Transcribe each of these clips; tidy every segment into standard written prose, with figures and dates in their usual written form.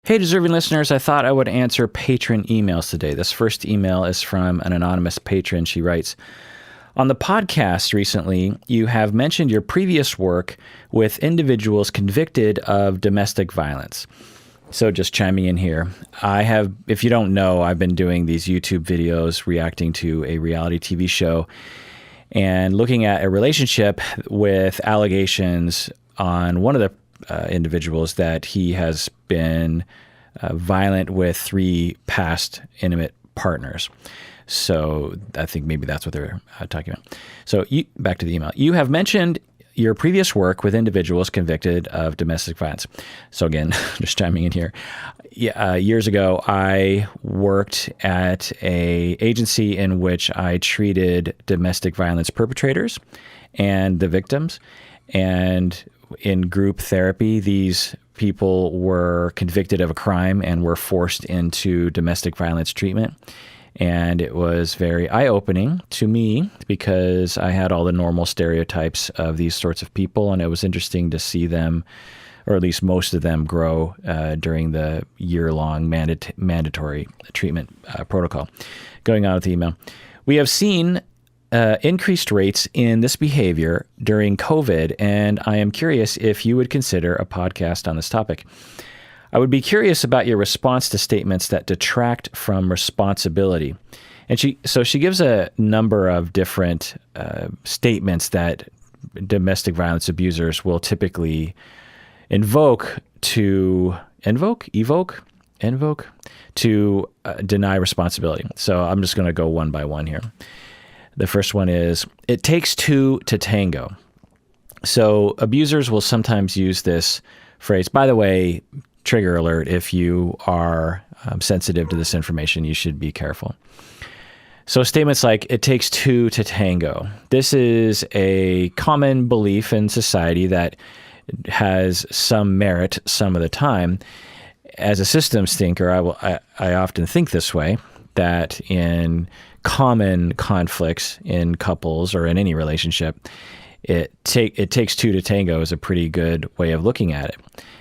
Hey, deserving listeners, I thought I would answer patron emails today. This first email is from an anonymous patron. She writes, on the podcast recently, you have mentioned your previous work with individuals convicted of domestic violence. So just chiming in here, if you don't know, I've been doing these YouTube videos reacting to a reality TV show and looking at a relationship with allegations on one of the individuals that he has been violent with 3 past intimate partners. So I think maybe that's what they're talking about. So back to the email. You have mentioned your previous work with individuals convicted of domestic violence. So again, just chiming in here. Years ago, I worked at a agency in which I treated domestic violence perpetrators and the victims. And in group therapy, these people were convicted of a crime and were forced into domestic violence treatment. And it was very eye-opening to me because I had all the normal stereotypes of these sorts of people, and it was interesting to see them, or at least most of them, grow during the year-long mandatory treatment protocol. Going on with the email. We have seen increased rates in this behavior during COVID, and I am curious if you would consider a podcast on this topic. I would be curious about your response to statements that detract from responsibility. And she gives a number of different statements that domestic violence abusers will typically invoke to deny responsibility. So I'm just going to go one by one here. The first one is, it takes 2 to tango. So abusers will sometimes use this phrase. By the way, trigger alert, if you are sensitive to this information, you should be careful. So statements like, it takes 2 to tango. This is a common belief in society that has some merit some of the time. As a systems thinker, I often think this way, that in common conflicts in couples or in any relationship, it takes 2 to tango is a pretty good way of looking at it,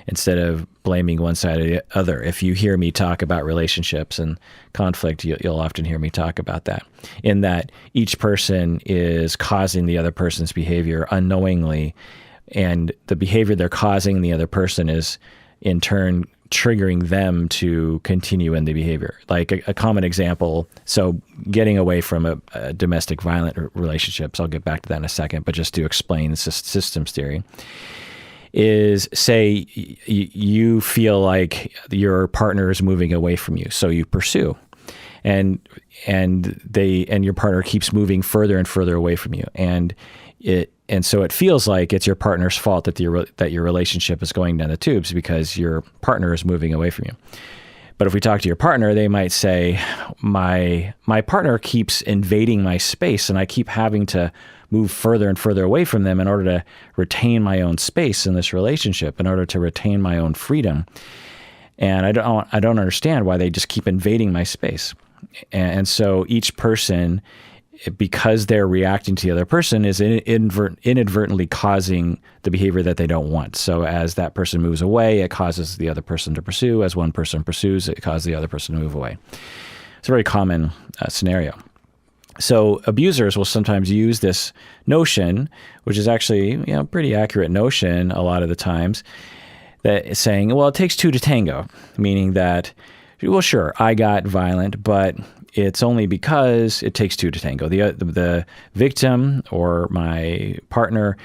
instead of blaming one side or the other. If you hear me talk about relationships and conflict, you'll often hear me talk about that, in that each person is causing the other person's behavior unknowingly, and the behavior they're causing the other person is in turn triggering them to continue in the behavior. Like a common example, so getting away from a domestic violent relationships, I'll get back to that in a second, but just to explain systems theory, is say you feel like your partner is moving away from you, so you pursue, and your partner keeps moving further and further away from you, and so it feels like it's your partner's fault that your relationship is going down the tubes because your partner is moving away from you. But if we talk to your partner, they might say, my partner keeps invading my space, and I keep having to move further and further away from them in order to retain my own space in this relationship, in order to retain my own freedom. And I don't understand why they just keep invading my space. And so each person, because they're reacting to the other person, is inadvertently causing the behavior that they don't want. So as that person moves away, it causes the other person to pursue. As one person pursues, it causes the other person to move away. It's a very common scenario. So abusers will sometimes use this notion, which is actually a pretty accurate notion a lot of the times, that is saying, well, it takes 2 to tango, meaning that, well, sure, I got violent, but it's only because it takes 2 to tango. The victim or my partner,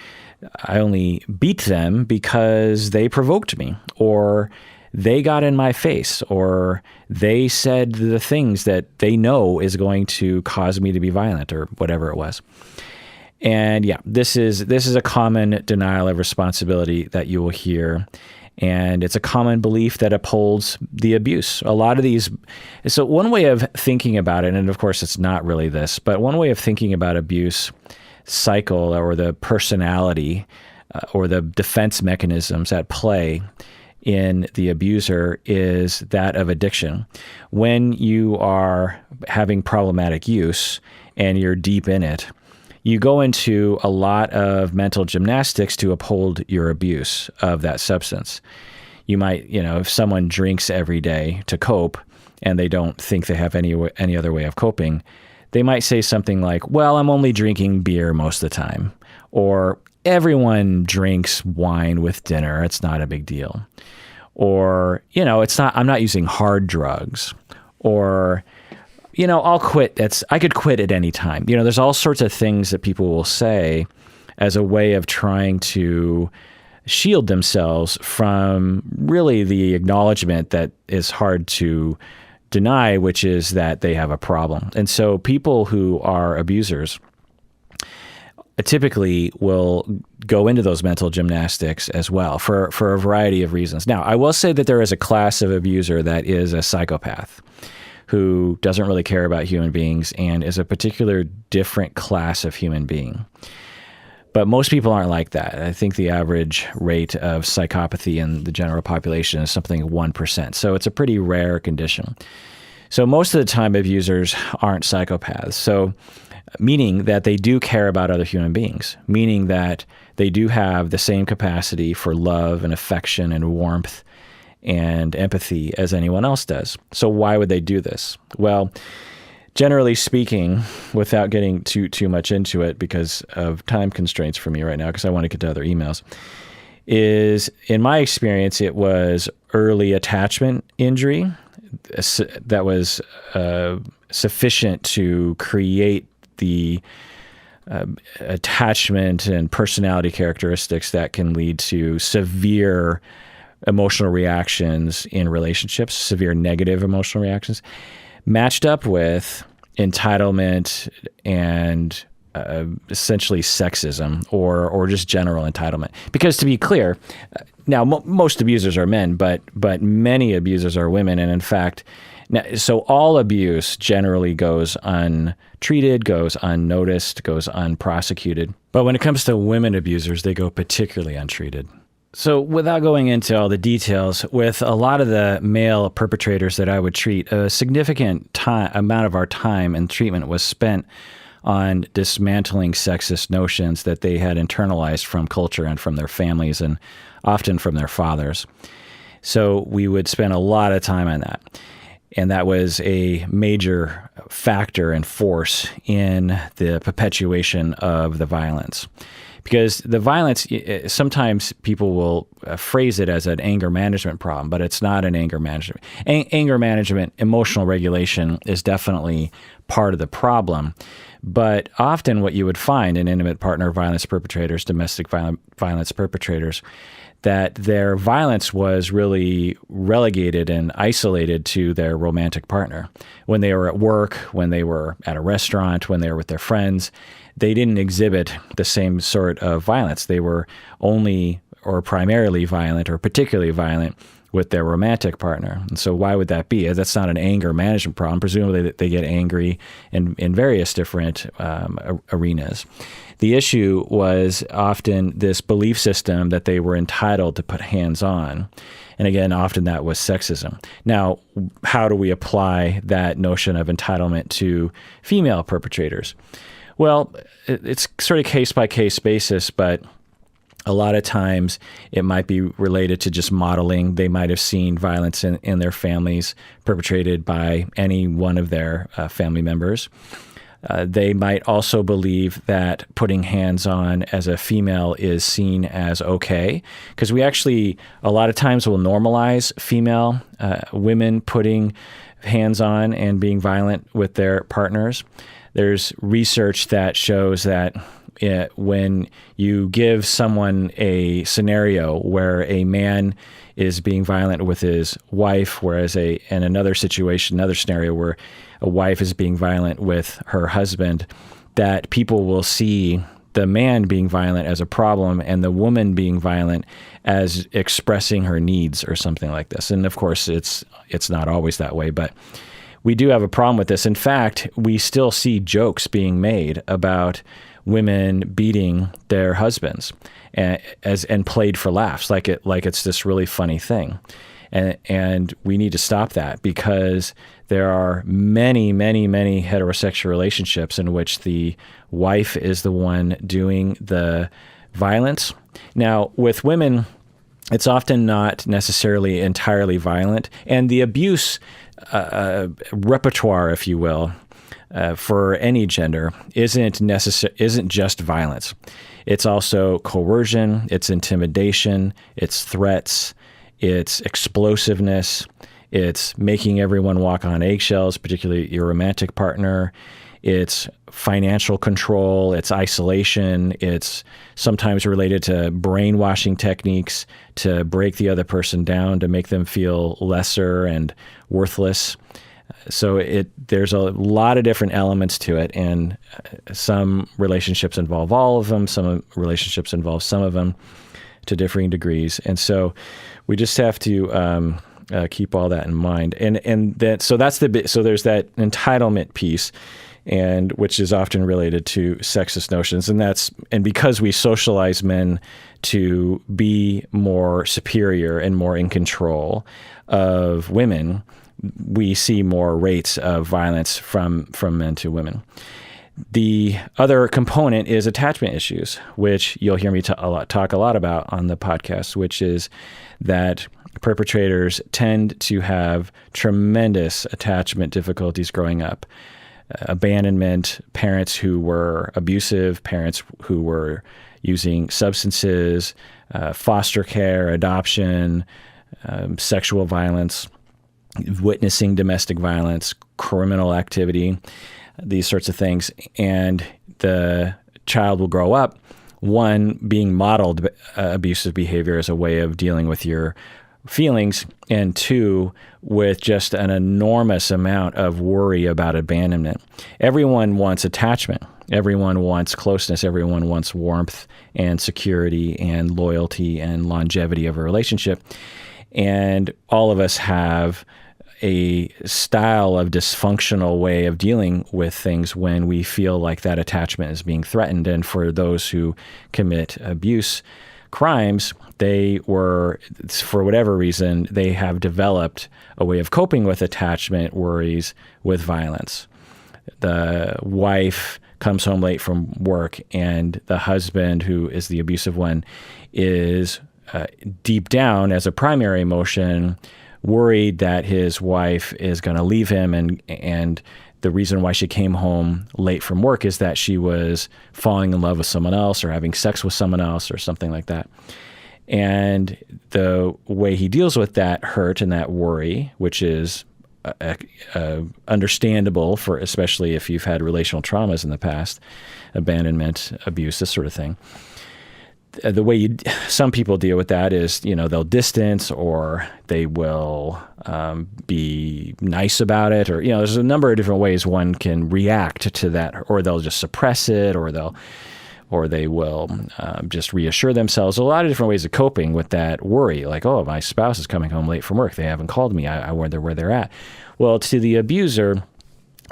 I only beat them because they provoked me, or they got in my face, or they said the things that they know is going to cause me to be violent, or whatever it was. And yeah, this is a common denial of responsibility that you will hear. And it's a common belief that upholds the abuse. A lot of these, so one way of thinking about it, and of course it's not really this, but one way of thinking about abuse cycle, or the personality or the defense mechanisms at play in the abuser, is that of addiction. When you are having problematic use and you're deep in it, you go into a lot of mental gymnastics to uphold your abuse of that substance. you might, if someone drinks every day to cope and they don't think they have any other way of coping, they might say something like, well, I'm only drinking beer most of the time, or everyone drinks wine with dinner. It's not a big deal. Or, I'm not using hard drugs, or, I'll quit. I could quit at any time. There's all sorts of things that people will say as a way of trying to shield themselves from really the acknowledgement that is hard to deny, which is that they have a problem. And so people who are abusers typically will go into those mental gymnastics as well for a variety of reasons. Now, I will say that there is a class of abuser that is a psychopath who doesn't really care about human beings and is a particular different class of human being. But most people aren't like that. I think the average rate of psychopathy in the general population is something 1%. So it's a pretty rare condition. So most of the time, abusers aren't psychopaths. So meaning that they do care about other human beings, meaning that they do have the same capacity for love and affection and warmth and empathy as anyone else does. So why would they do this? Well, generally speaking, without getting too much into it because of time constraints for me right now, because I want to get to other emails, is in my experience, it was early attachment injury that was sufficient to create the attachment and personality characteristics that can lead to severe emotional reactions in relationships, severe negative emotional reactions, matched up with entitlement and essentially sexism or just general entitlement. Because to be clear, now most abusers are men, but many abusers are women, and in fact, so all abuse generally goes untreated, goes unnoticed, goes unprosecuted. But when it comes to women abusers, they go particularly untreated. So without going into all the details, with a lot of the male perpetrators that I would treat, a significant amount of our time and treatment was spent on dismantling sexist notions that they had internalized from culture and from their families and often from their fathers. So we would spend a lot of time on that. And that was a major factor and force in the perpetuation of the violence. Because the violence, sometimes people will phrase it as an anger management problem, but it's not an anger management. Anger management, emotional regulation is definitely part of the problem. But often what you would find in intimate partner violence perpetrators, domestic violence perpetrators, that their violence was really relegated and isolated to their romantic partner. When they were at work, when they were at a restaurant, when they were with their friends, they didn't exhibit the same sort of violence. They were only or primarily violent or particularly violent with their romantic partner. And so why would that be? That's not an anger management problem. Presumably they get angry in various different arenas. The issue was often this belief system that they were entitled to put hands on. And again, often that was sexism. Now, how do we apply that notion of entitlement to female perpetrators? Well, it's sort of case-by-case basis, but a lot of times it might be related to just modeling. They might have seen violence in their families perpetrated by any one of their family members. They might also believe that putting hands on as a female is seen as okay, because we actually a lot of times will normalize female women putting hands on and being violent with their partners. There's research that shows that when you give someone a scenario where a man is being violent with his wife, whereas in another situation, another scenario where a wife is being violent with her husband, that people will see the man being violent as a problem and the woman being violent as expressing her needs or something like this. And of course, it's not always that way, but we do have a problem with this. In fact, we still see jokes being made about women beating their husbands and played for laughs, like it's this really funny thing. And we need to stop that, because there are many, many, many heterosexual relationships in which the wife is the one doing the violence. Now, with women, It's often not necessarily entirely violent. And the abuse repertoire, if you will, for any gender isn't just violence. It's also coercion, it's intimidation, it's threats, it's explosiveness, it's making everyone walk on eggshells, particularly your romantic partner. It's financial control, it's isolation, it's sometimes related to brainwashing techniques to break the other person down, to make them feel lesser and worthless. So there's a lot of different elements to it, and some relationships involve all of them, some relationships involve some of them to differing degrees. And so we just have to keep all that in mind. So there's that entitlement piece, and which is often related to sexist notions, and because we socialize men to be more superior and more in control of women, we see more rates of violence from men to women. The other component is attachment issues, which you'll hear me talk a lot about on the podcast, which is that perpetrators tend to have tremendous attachment difficulties growing up. Abandonment, parents who were abusive, parents who were using substances, foster care, adoption, sexual violence, witnessing domestic violence, criminal activity, these sorts of things. And the child will grow up, one, being modeled abusive behavior as a way of dealing with your feelings, and two, with just an enormous amount of worry about abandonment. Everyone wants attachment. Everyone wants closeness. Everyone wants warmth and security and loyalty and longevity of a relationship. And all of us have a style of dysfunctional way of dealing with things when we feel like that attachment is being threatened. And for those who commit abuse crimes, for whatever reason, they have developed a way of coping with attachment worries with violence. The wife comes home late from work, and the husband, who is the abusive one, is deep down, as a primary emotion, worried that his wife is going to leave him, and the reason why she came home late from work is that she was falling in love with someone else or having sex with someone else or something like that. And the way he deals with that hurt and that worry, which is understandable especially if you've had relational traumas in the past, abandonment, abuse, this sort of thing. The way some people deal with that is, they'll distance, or they will be nice about it, or, there's a number of different ways one can react to that, or they'll just suppress it, or they will just reassure themselves. A lot of different ways of coping with that worry, like, oh, my spouse is coming home late from work. They haven't called me. I wonder where they're at. Well, to the abuser,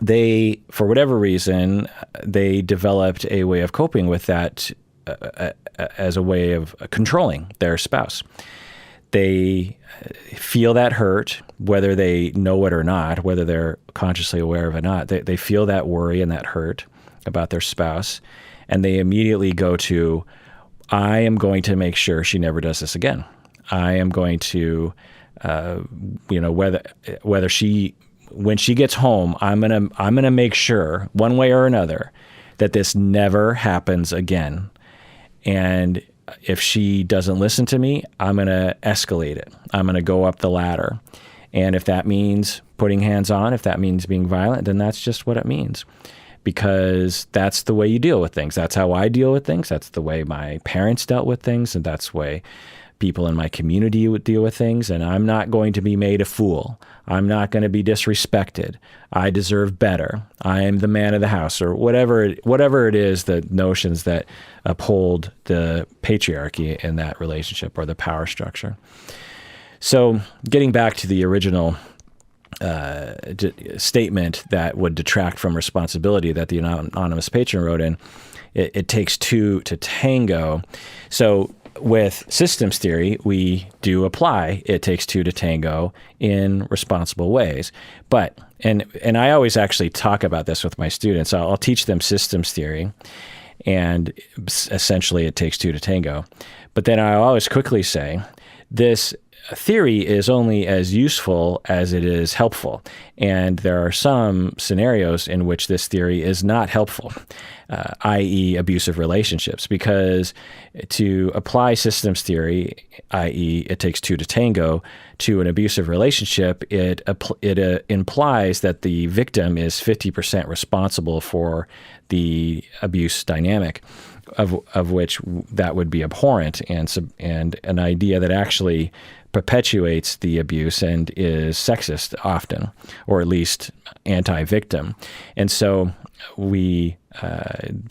they, for whatever reason, they developed a way of coping with that as a way of controlling their spouse. They feel that hurt, whether they know it or not, whether they're consciously aware of it or not. They feel that worry and that hurt about their spouse, and they immediately go to, I am going to make sure she never does this again. I am going to, whether she, when she gets home, I'm gonna make sure, one way or another, that this never happens again. And if she doesn't listen to me, I'm going to escalate it. I'm going to go up the ladder. And if that means putting hands on, if that means being violent, then that's just what it means. Because that's the way you deal with things. That's how I deal with things. That's the way my parents dealt with things. And that's the way people in my community would deal with things. And I'm not going to be made a fool. I'm not going to be disrespected. I deserve better. I am the man of the house, or whatever it is, the notions that uphold the patriarchy in that relationship or the power structure. So getting back to the original statement that would detract from responsibility that the anonymous patron wrote in, it takes two to tango. So with systems theory, we do apply it takes two to tango in responsible ways. But, and I always actually talk about this with my students. I'll teach them systems theory, and essentially it takes two to tango. But then I always quickly say, this theory is only as useful as it is helpful. And there are some scenarios in which this theory is not helpful, i.e. abusive relationships, because to apply systems theory, i.e. it takes two to tango, to an abusive relationship, it implies that the victim is 50% responsible for the abuse dynamic, of which that would be abhorrent and an idea that actually perpetuates the abuse and is sexist often, or at least anti-victim. And so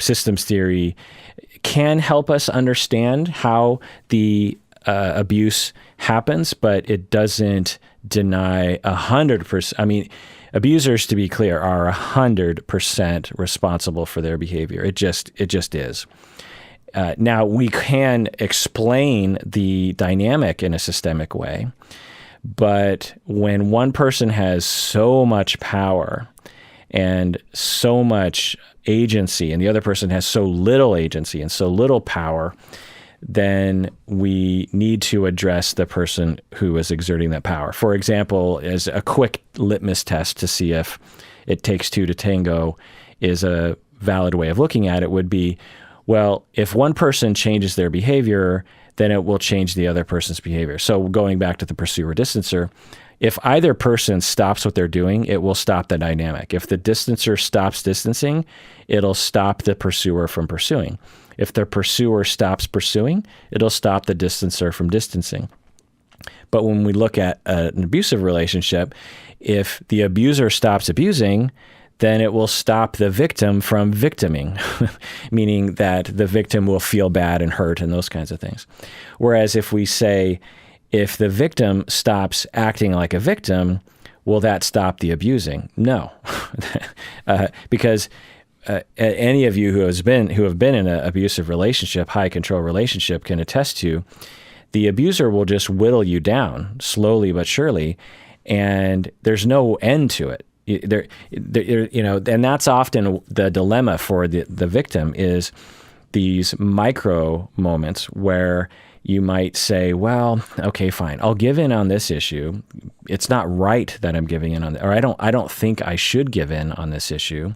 systems theory can help us understand how the abuse happens, but it doesn't deny 100%. I mean, abusers, to be clear, are 100% responsible for their behavior. It just is. Now, we can explain the dynamic in a systemic way, but when one person has so much power and so much agency, and the other person has so little agency and so little power, then we need to address the person who is exerting that power. For example, as a quick litmus test to see if it takes two to tango is a valid way of looking at it would be, well, if one person changes their behavior, then it will change the other person's behavior. So going back to the pursuer-distancer, if either person stops what they're doing, it will stop the dynamic. If the distancer stops distancing, it'll stop the pursuer from pursuing. If the pursuer stops pursuing, it'll stop the distancer from distancing. But when we look at an abusive relationship, if the abuser stops abusing, then it will stop the victim from victiming, meaning that the victim will feel bad and hurt and those kinds of things. Whereas if we say, if the victim stops acting like a victim, will that stop the abusing? No, because any of you who have been in an abusive relationship, high control relationship, can attest to, the abuser will just whittle you down slowly but surely, and there's no end to it. And that's often the dilemma for the victim, is these micro moments where you might say, well, okay, fine, I'll give in on this issue. It's not right that I'm giving in on it, or I don't think I should give in on this issue,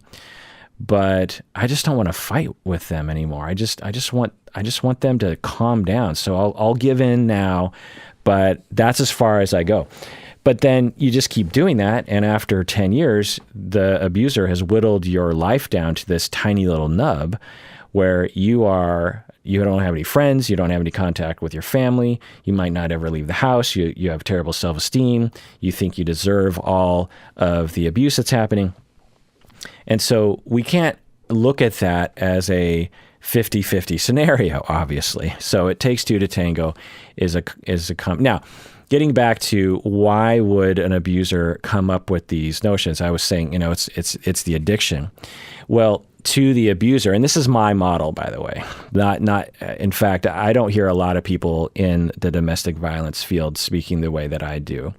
but I just don't want to fight with them anymore. I just want them to calm down. So I'll give in now, but that's as far as I go. But then you just keep doing that, and after 10 years, the abuser has whittled your life down to this tiny little nub where you don't have any friends, you don't have any contact with your family, you might not ever leave the house, you have terrible self-esteem, you think you deserve all of the abuse that's happening. And so we can't look at that as a 50-50 scenario, obviously. So it takes two to tango now, getting back to why would an abuser come up with these notions? I was saying, it's the addiction. Well, to the abuser, and this is my model, by the way, not. In fact, I don't hear a lot of people in the domestic violence field speaking the way that I do.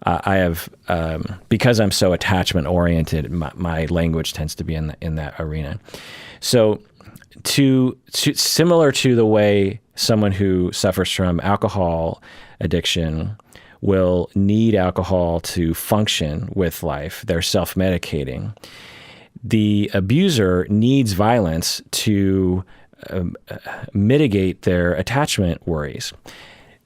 I have, because I'm so attachment oriented, my language tends to be in that arena. So, similar to the way someone who suffers from alcohol addiction will need alcohol to function with life, they're self-medicating. The abuser needs violence to mitigate their attachment worries.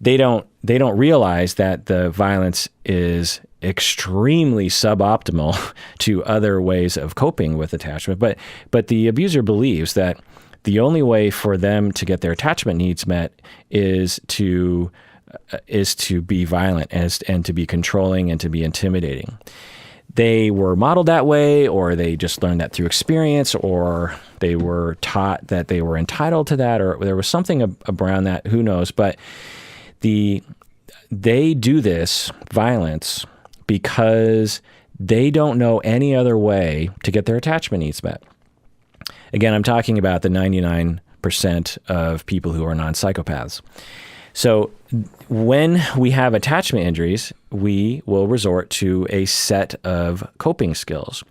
They don't realize that the violence is extremely suboptimal to other ways of coping with attachment. But the abuser believes that the only way for them to get their attachment needs met is to be violent and to be controlling and to be intimidating. They were modeled that way, or they just learned that through experience, or they were taught that they were entitled to that, or there was something around that, who knows. But they do this violence because they don't know any other way to get their attachment needs met. Again, I'm talking about the 99% of people who are non-psychopaths. So when we have attachment injuries, we will resort to a set of coping skills.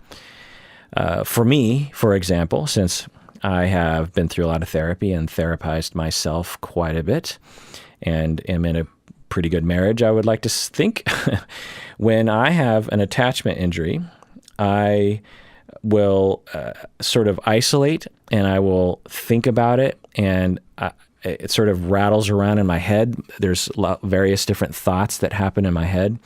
For me, for example, since I have been through a lot of therapy and therapized myself quite a bit and am in a pretty good marriage, I would like to think. When I have an attachment injury, I will sort of isolate, and I will think about it, and it sort of rattles around in my head. There's various different thoughts that happen in my head,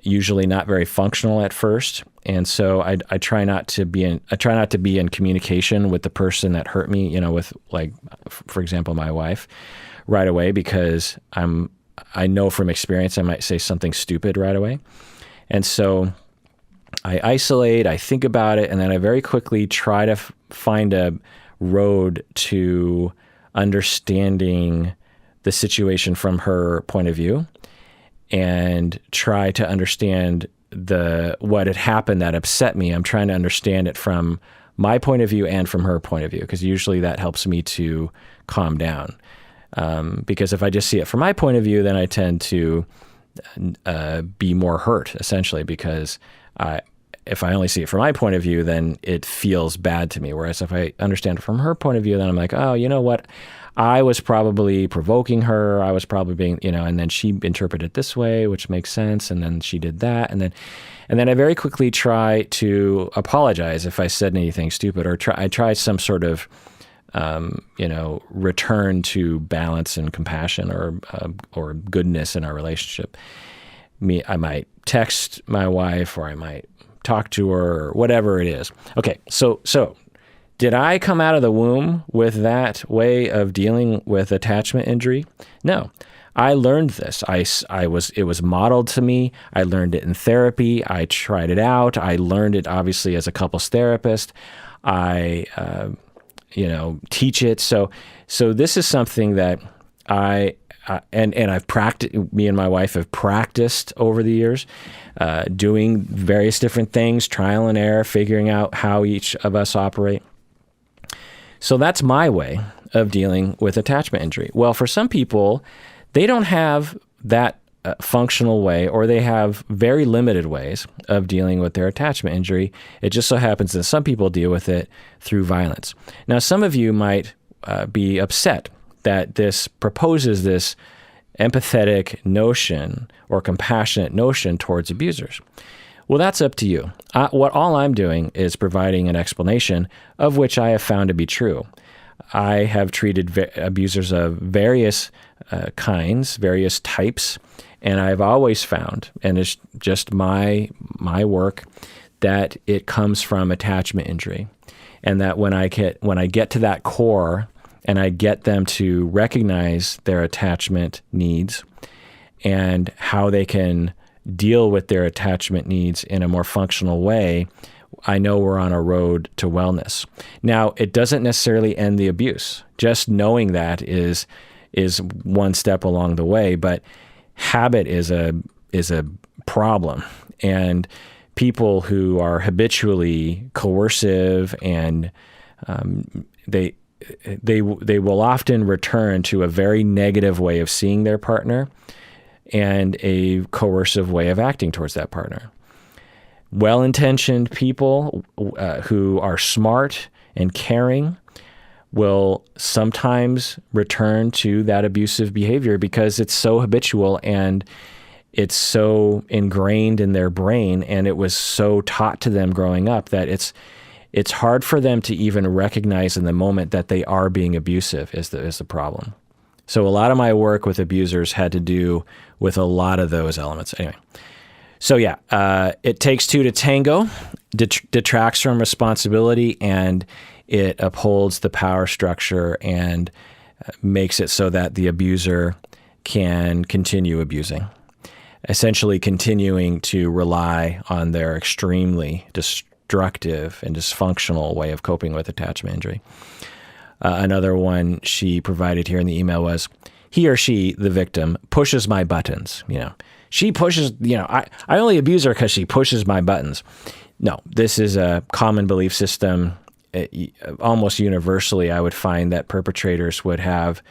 usually not very functional at first. And so I try not to be in communication with the person that hurt me, with, like, for example, my wife, right away, because I know from experience I might say something stupid right away. And so I isolate, I think about it, and then I very quickly try to find a road to understanding the situation from her point of view, and try to understand what had happened that upset me. I'm trying to understand it from my point of view and from her point of view, because usually that helps me to calm down. Because if I just see it from my point of view, then I tend to be more hurt, essentially, because if I only see it from my point of view, then it feels bad to me. Whereas if I understand it from her point of view, then I'm like, oh, you know what? I was probably provoking her. I was probably being, and then she interpreted it this way, which makes sense. And then she did that. And then I very quickly try to apologize if I said anything stupid, or I try some sort of, return to balance and compassion or goodness in our relationship. I might text my wife, or I might talk to her, or whatever it is. Okay, so did I come out of the womb with that way of dealing with attachment injury? No. I learned this. It was modeled to me. I learned it in therapy. I tried it out. I learned it obviously as a couples therapist. I teach it. So this is something that I've practiced. Me and my wife have practiced over the years, doing various different things, trial and error, figuring out how each of us operate. So that's my way of dealing with attachment injury. Well, for some people, they don't have that functional way, or they have very limited ways of dealing with their attachment injury. It just so happens that some people deal with it through violence. Now, some of you might be upset that this proposes this empathetic notion or compassionate notion towards abusers. Well, that's up to you. All I'm doing is providing an explanation of which I have found to be true. I have treated abusers of various kinds, various types, and I've always found, and it's just my work, that it comes from attachment injury, and that when I get to that core and I get them to recognize their attachment needs and how they can deal with their attachment needs in a more functional way, I know we're on a road to wellness. Now, it doesn't necessarily end the abuse. Just knowing that is one step along the way, but habit is a problem. And people who are habitually coercive and they will often return to a very negative way of seeing their partner and a coercive way of acting towards that partner. Well-intentioned people who are smart and caring will sometimes return to that abusive behavior because it's so habitual and it's so ingrained in their brain, and it was so taught to them growing up that it's hard for them to even recognize in the moment that they are being abusive is the problem. So a lot of my work with abusers had to do with a lot of those elements. Anyway, so yeah, it takes two to tango, detracts from responsibility, and it upholds the power structure and makes it so that the abuser can continue abusing, essentially continuing to rely on their extremely destructive and dysfunctional way of coping with attachment injury. Another one she provided here in the email was, he or she, the victim, pushes my buttons. She pushes, I only abuse her because she pushes my buttons. No, this is a common belief system. Almost universally, I would find that perpetrators would have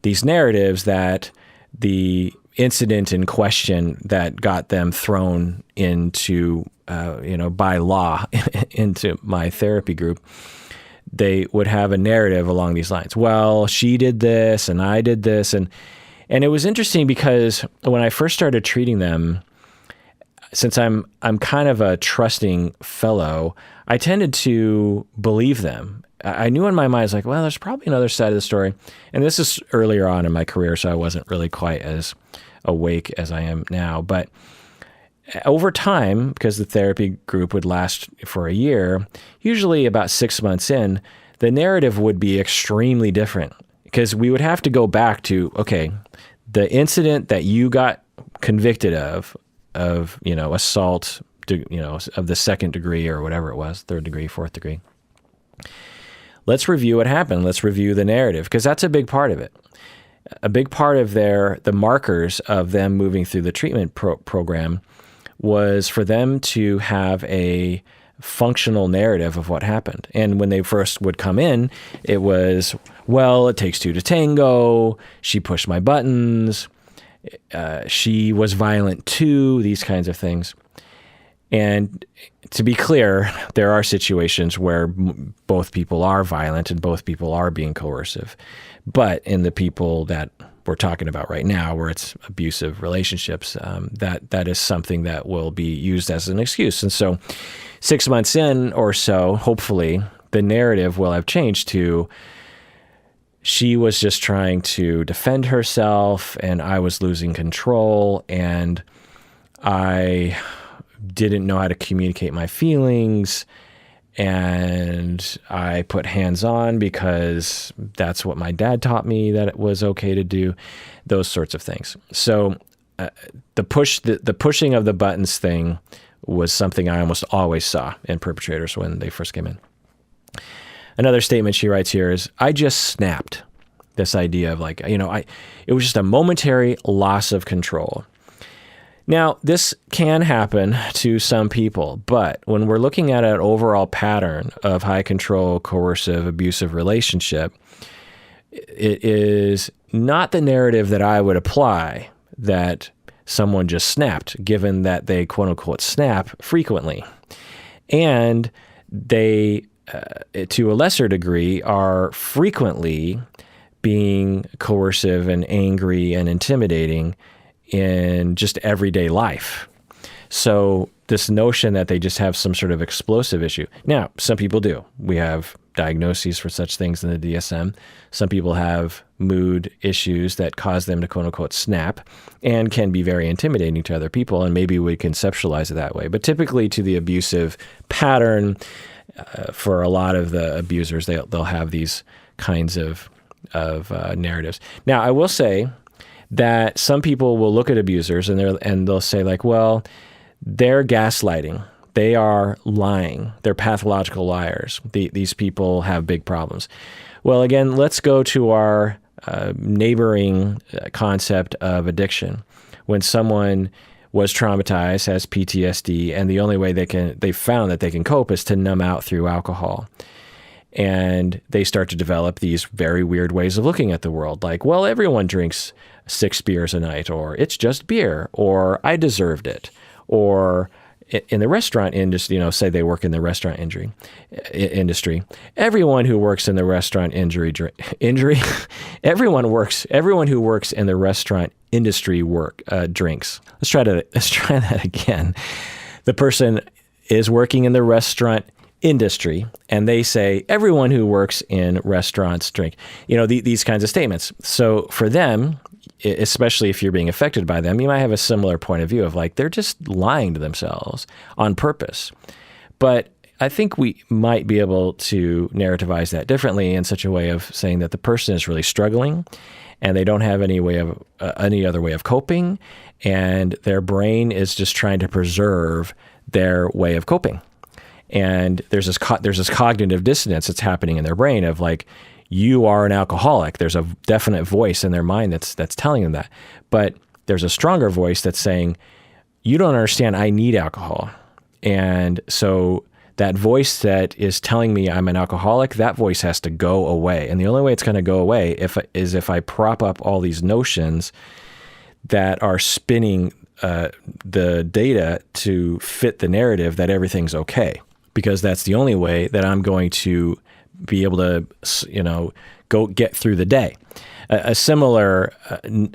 these narratives that the incident in question that got them thrown into, by law into my therapy group, they would have a narrative along these lines. Well, she did this and I did this. And And it was interesting because when I first started treating them, since I'm kind of a trusting fellow, I tended to believe them. I knew in my mind, I was like, well, there's probably another side of the story. And this is earlier on in my career, so I wasn't really quite as awake as I am now. But over time, because the therapy group would last for a year, usually about 6 months in, the narrative would be extremely different because we would have to go back to, okay, the incident that you got convicted of, assault, of the second degree or whatever it was, third degree, fourth degree. Let's review what happened. Let's review the narrative because that's a big part of it. A big part of the markers of them moving through the treatment program was for them to have a functional narrative of what happened. And when they first would come in, it was, well, it takes two to tango. She pushed my buttons. She was violent too, these kinds of things. And to be clear, there are situations where both people are violent and both people are being coercive. But in the people that we're talking about right now, where it's abusive relationships, that is something that will be used as an excuse. And so 6 months in or so, hopefully, the narrative will have changed to she was just trying to defend herself and I was losing control and I didn't know how to communicate my feelings and I put hands on because that's what my dad taught me that it was okay to do, those sorts of things. So the pushing of the buttons thing was something I almost always saw in perpetrators when they first came in. Another statement she writes here is, I just snapped. This idea of like, it was just a momentary loss of control. Now, this can happen to some people, but when we're looking at an overall pattern of high control, coercive, abusive relationship, it is not the narrative that I would apply that someone just snapped, given that they quote unquote snap frequently. And they, to a lesser degree, are frequently being coercive and angry and intimidating in just everyday life. So this notion that they just have some sort of explosive issue. Now, some people do. We have diagnoses for such things in the DSM. Some people have mood issues that cause them to quote unquote snap and can be very intimidating to other people. And maybe we conceptualize it that way. But typically to the abusive pattern, for a lot of the abusers, they'll have these kinds of narratives. Now, I will say that some people will look at abusers and they'll say like, well, they're gaslighting. They are lying. They're pathological liars. These people have big problems. Well, again, let's go to our neighboring concept of addiction. When someone was traumatized, has PTSD, and the only way they found that they can cope is to numb out through alcohol. And they start to develop these very weird ways of looking at the world. Like, well, everyone drinks 6 beers a night, or it's just beer, or I deserved it. Or in the restaurant industry, say they work in the restaurant industry. Everyone who works in the restaurant everyone who works in the restaurant industry drinks. Let's try that again. The person is working in the restaurant industry, and they say everyone who works in restaurants drink. These kinds of statements. So for them, especially if you're being affected by them, you might have a similar point of view of like, they're just lying to themselves on purpose. But I think we might be able to narrativize that differently in such a way of saying that the person is really struggling and they don't have any other way of coping, and their brain is just trying to preserve their way of coping. And there's this cognitive dissonance that's happening in their brain of like, you are an alcoholic. There's a definite voice in their mind that's telling them that. But there's a stronger voice that's saying, you don't understand, I need alcohol. And so that voice that is telling me I'm an alcoholic, that voice has to go away. And the only way it's going to go away is if I prop up all these notions that are spinning the data to fit the narrative that everything's okay. Because that's the only way that I'm going to be able to, go get through the day. A similar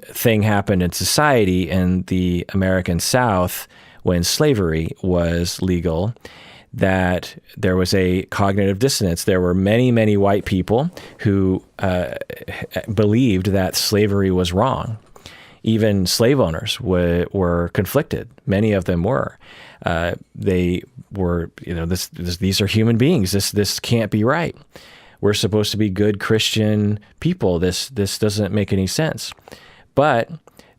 thing happened in society in the American South when slavery was legal, that there was a cognitive dissonance. There were many, many white people who believed that slavery was wrong. Even slave owners were conflicted. Many of them were. They were, these are human beings. This can't be right. We're supposed to be good Christian people. This doesn't make any sense. But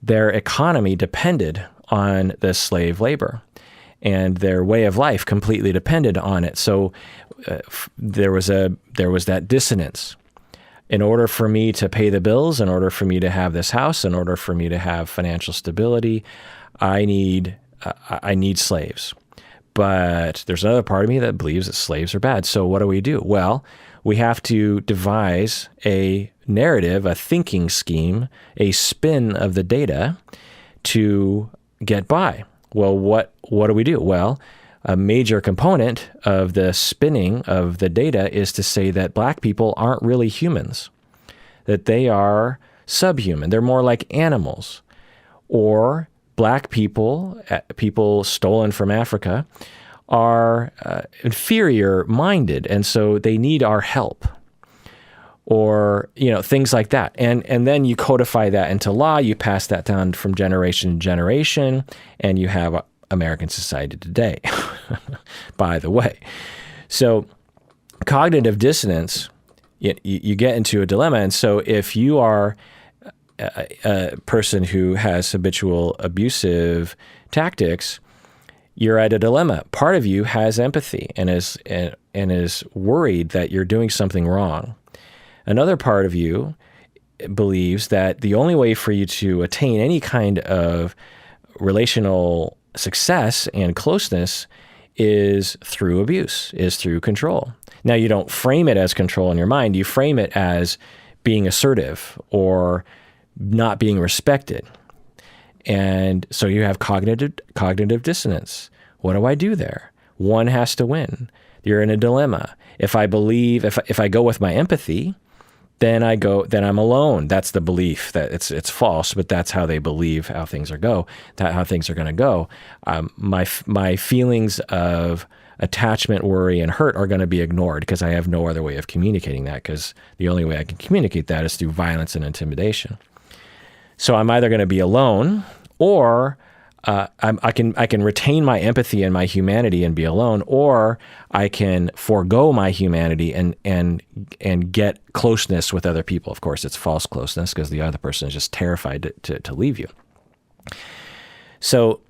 their economy depended on the slave labor, and their way of life completely depended on it. So there was that dissonance. In order for me to pay the bills, in order for me to have this house, in order for me to have financial stability, I need slaves. But there's another part of me that believes that slaves are bad. So what do? Well, we have to devise a narrative, a thinking scheme, a spin of the data to get by. Well, what do? Well, a major component of the spinning of the data is to say that black people aren't really humans, that they are subhuman. They're more like animals. Or black people, people stolen from Africa, are inferior-minded, and so they need our help. Or, things like that. And then you codify that into law, you pass that down from generation to generation, and you have American society today, by the way. So cognitive dissonance, you get into a dilemma. And so if you are a person who has habitual abusive tactics, you're at a dilemma. Part of you has empathy and is worried that you're doing something wrong. Another part of you believes that the only way for you to attain any kind of relational success and closeness is through abuse, is through control. Now, you don't frame it as control in your mind. You frame it as being assertive or not being respected. And so you have cognitive dissonance. What do I do there? One has to win. You're in a dilemma. If I go with my empathy, then I'm alone. That's the belief that it's false, but that's how they believe how things are going to go. My feelings of attachment, worry, and hurt are going to be ignored because I have no other way of communicating that, because the only way I can communicate that is through violence and intimidation. So I'm either going to be alone, or I can retain my empathy and my humanity and be alone, or I can forego my humanity and get closeness with other people. Of course, it's false closeness because the other person is just terrified to leave you. So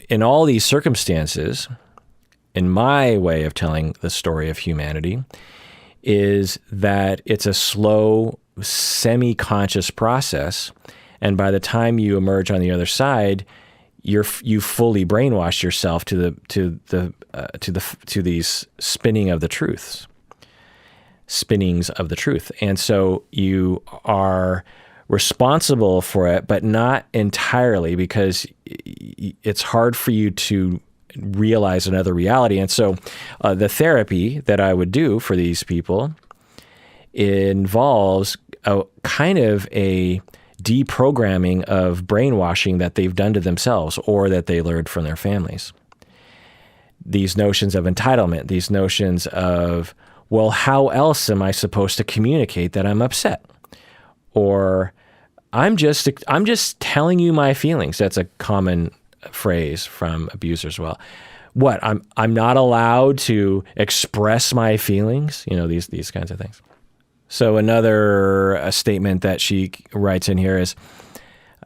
in all these circumstances, in my way of telling the story of humanity, is that it's a slow, semi-conscious process. And by the time you emerge on the other side, you fully brainwashed yourself to these spinnings of the truth. And so you are responsible for it, but not entirely, because it's hard for you to realize another reality. And so the therapy that I would do for these people involves a kind of a deprogramming of brainwashing that they've done to themselves or that they learned from their families. These notions of entitlement, these notions of, well, how else am I supposed to communicate that I'm upset? Or I'm just telling you my feelings. That's a common phrase from abusers. Well, what? I'm not allowed to express my feelings? These kinds of things. So another statement that she writes in here is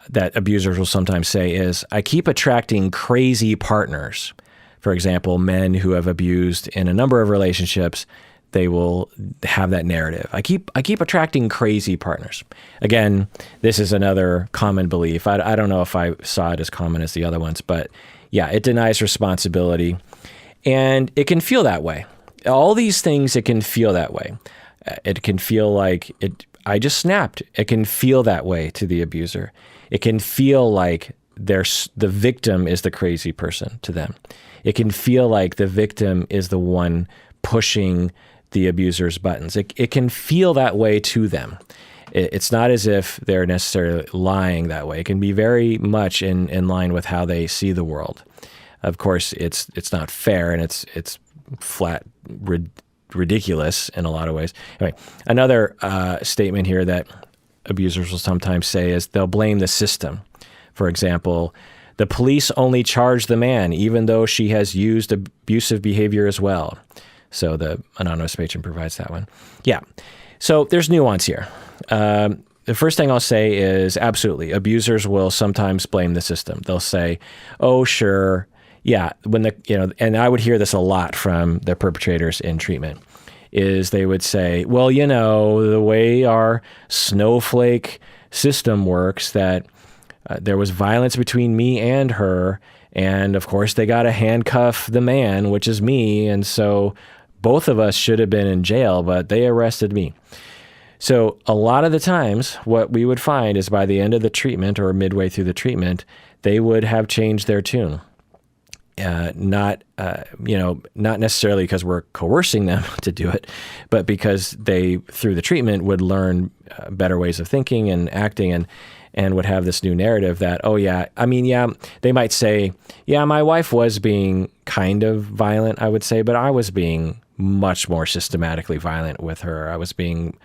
that abusers will sometimes say is, I keep attracting crazy partners. For example, men who have abused in a number of relationships, they will have that narrative. I keep attracting crazy partners. Again, this is another common belief. I don't know if I saw it as common as the other ones, but yeah, it denies responsibility. And it can feel that way. All these things, it can feel that way. It can feel like I just snapped. It can feel that way to the abuser. It can feel like the victim is the crazy person to them. It can feel like the victim is the one pushing the abuser's buttons. It can feel that way to them. It's not as if they're necessarily lying that way. It can be very much in line with how they see the world. Of course, it's not fair, and it's flat ridiculous in a lot of ways. Anyway, another statement here that abusers will sometimes say is they'll blame the system. For example, the police only charge the man, even though she has used abusive behavior as well. So the anonymous patron provides that one. Yeah. So there's nuance here. The first thing I'll say is absolutely, abusers will sometimes blame the system. They'll say, "Oh, sure, yeah." And I would hear this a lot from the perpetrators in treatment. Is they would say, "Well, the way our snowflake system works, that there was violence between me and her, and of course they got to handcuff the man, which is me, and so both of us should have been in jail, but they arrested me." So a lot of the times, what we would find is by the end of the treatment or midway through the treatment, they would have changed their tune. Not necessarily because we're coercing them to do it, but because they, through the treatment, would learn better ways of thinking and acting, and would have this new narrative that, they might say, "Yeah, my wife was being kind of violent, I would say, but I was being much more systematically violent with her. I was being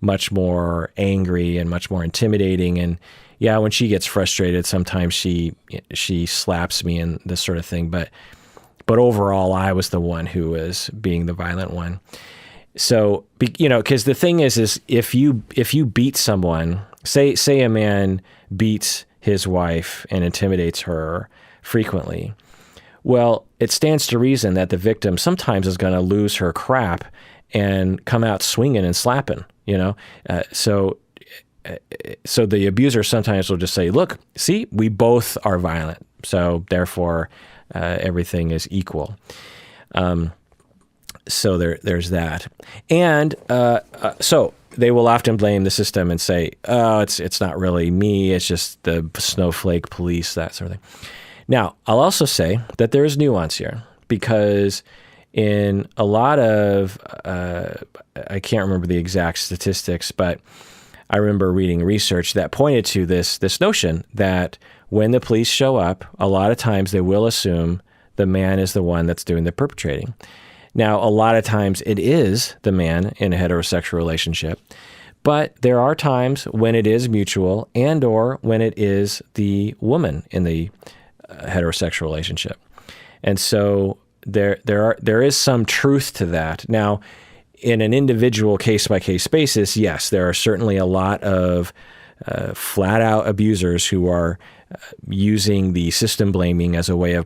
much more angry and much more intimidating. And yeah, when she gets frustrated, sometimes she slaps me and this sort of thing. But overall, I was the one who was being the violent one." So, because the thing is if you beat someone, say a man beats his wife and intimidates her frequently, well, it stands to reason that the victim sometimes is going to lose her crap and come out swinging and slapping, So the abuser sometimes will just say, "Look, see, we both are violent, so therefore everything is equal." So there's that. And so they will often blame the system and say, "Oh, it's not really me, it's just the snowflake police," that sort of thing. Now, I'll also say that there is nuance here, because in a lot of, I can't remember the exact statistics, but I remember reading research that pointed to this notion that when the police show up, a lot of times they will assume the man is the one that's doing the perpetrating. Now, a lot of times it is the man in a heterosexual relationship, but there are times when it is mutual and or when it is the woman in the heterosexual relationship. And so there is some truth to that. Now, in an individual case-by-case basis, yes, there are certainly a lot of flat-out abusers who are using the system blaming as a way of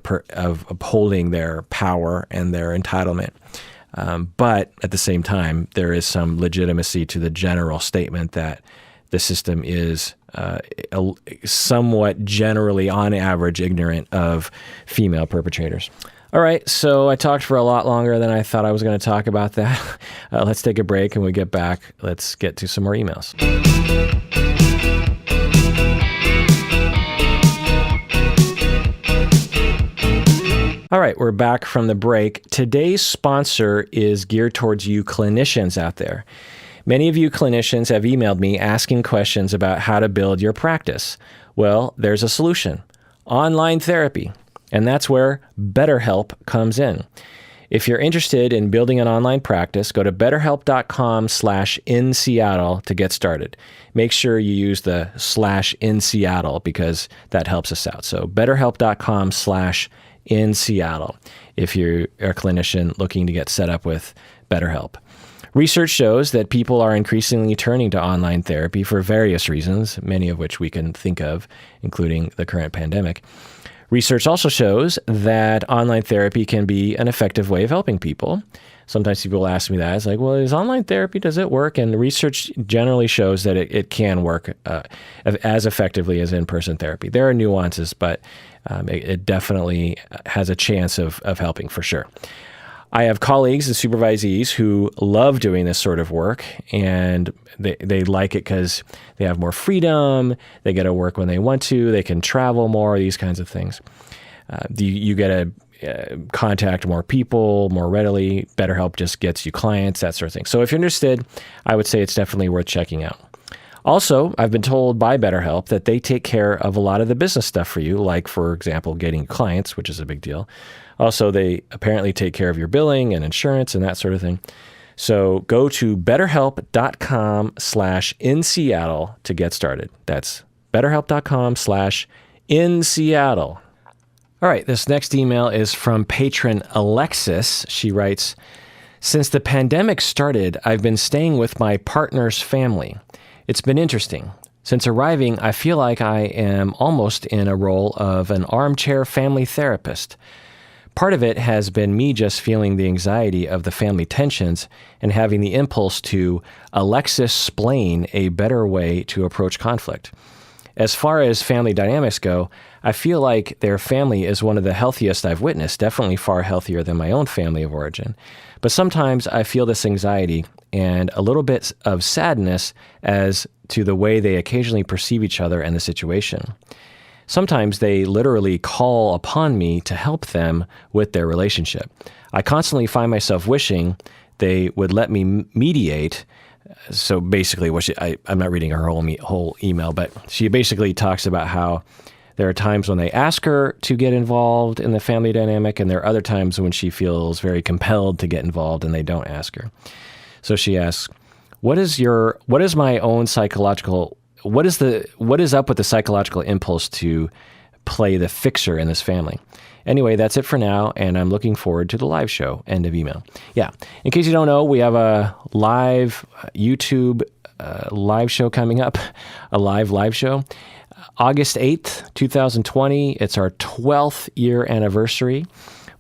upholding their power and their entitlement. But at the same time, there is some legitimacy to the general statement that the system is somewhat generally, on average, ignorant of female perpetrators. All right, so I talked for a lot longer than I thought I was going to talk about that. Let's take a break, and when we get back, let's get to some more emails. All right, we're back from the break. Today's sponsor is geared towards you clinicians out there. Many of you clinicians have emailed me asking questions about how to build your practice. Well, there's a solution: online therapy. And that's where BetterHelp comes in. If you're interested in building an online practice, go to betterhelp.com/inseattle to get started. Make sure you use the /in-Seattle because that helps us out. So betterhelp.com/in-Seattle if you're a clinician looking to get set up with BetterHelp. Research shows that people are increasingly turning to online therapy for various reasons, many of which we can think of, including the current pandemic. Research also shows that online therapy can be an effective way of helping people. Sometimes people ask me that. It's like, well, is online therapy, does it work? And the research generally shows that it can work as effectively as in-person therapy. There are nuances, but it definitely has a chance of helping for sure. I have colleagues and supervisees who love doing this sort of work, and they like it because they have more freedom, they get to work when they want to, they can travel more, these kinds of things. You get contact more people more readily. BetterHelp just gets you clients, that sort of thing. So if you're interested, I would say it's definitely worth checking out. Also, I've been told by BetterHelp that they take care of a lot of the business stuff for you, like, for example, getting clients, which is a big deal. Also, they apparently take care of your billing and insurance and that sort of thing. So go to betterhelp.com/inseattle to get started. That's betterhelp.com/inseattle. All right, this next email is from patron Alexis. She writes, since the pandemic started, I've been staying with my partner's family. It's been interesting. Since arriving, I feel like I am almost in a role of an armchair family therapist. Part of it has been me just feeling the anxiety of the family tensions and having the impulse to Alexis-splain a better way to approach conflict. As far as family dynamics go, I feel like their family is one of the healthiest I've witnessed, definitely far healthier than my own family of origin. But sometimes I feel this anxiety and a little bit of sadness as to the way they occasionally perceive each other and the situation. Sometimes they literally call upon me to help them with their relationship. I constantly find myself wishing they would let me mediate. So basically, I'm not reading her whole email, but she basically talks about how there are times when they ask her to get involved in the family dynamic, and there are other times when she feels very compelled to get involved and they don't ask her. So she asks, what is up with the psychological impulse to play the fixer in this family? Anyway, that's it for now, and I'm looking forward to the live show. End of email. Yeah, in case you don't know, we have a live YouTube live show coming up, a live show. August 8th, 2020. It's our 12th year anniversary.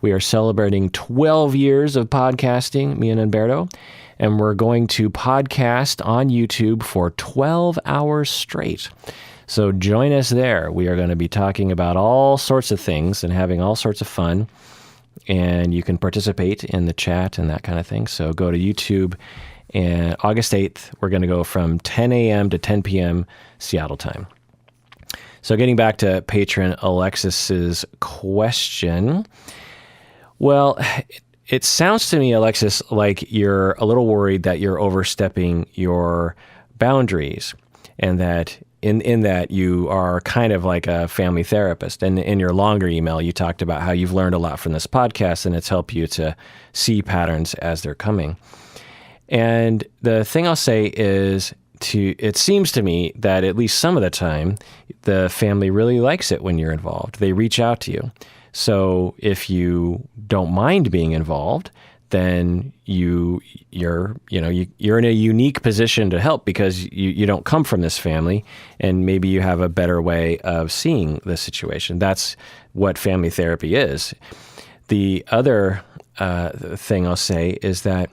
We are celebrating 12 years of podcasting, me and Humberto, and we're going to podcast on YouTube for 12 hours straight. So join us there. We are going to be talking about all sorts of things and having all sorts of fun, and you can participate in the chat and that kind of thing. So go to YouTube, and August 8th, we're going to go from 10 a.m. to 10 p.m. Seattle time. So getting back to patron Alexis's question, well, it sounds to me, Alexis, like you're a little worried that you're overstepping your boundaries, and that in that you are kind of like a family therapist. And in your longer email, you talked about how you've learned a lot from this podcast, and it's helped you to see patterns as they're coming. And the thing I'll say is, it seems to me that at least some of the time, the family really likes it when you're involved. They reach out to you. So if you don't mind being involved, then you're in a unique position to help, because you don't come from this family, and maybe you have a better way of seeing the situation. That's what family therapy is. The other thing I'll say is that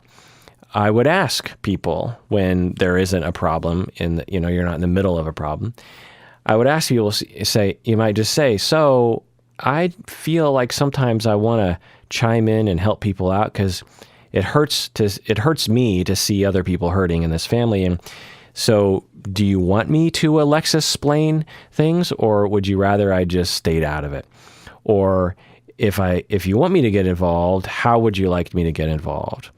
I would ask people when there isn't a problem you're not in the middle of a problem. I would ask people, you might just say, so I feel like sometimes I want to chime in and help people out because it hurts me to see other people hurting in this family. And so do you want me to Alexis-splain things, or would you rather I just stayed out of it? Or if you want me to get involved, how would you like me to get involved?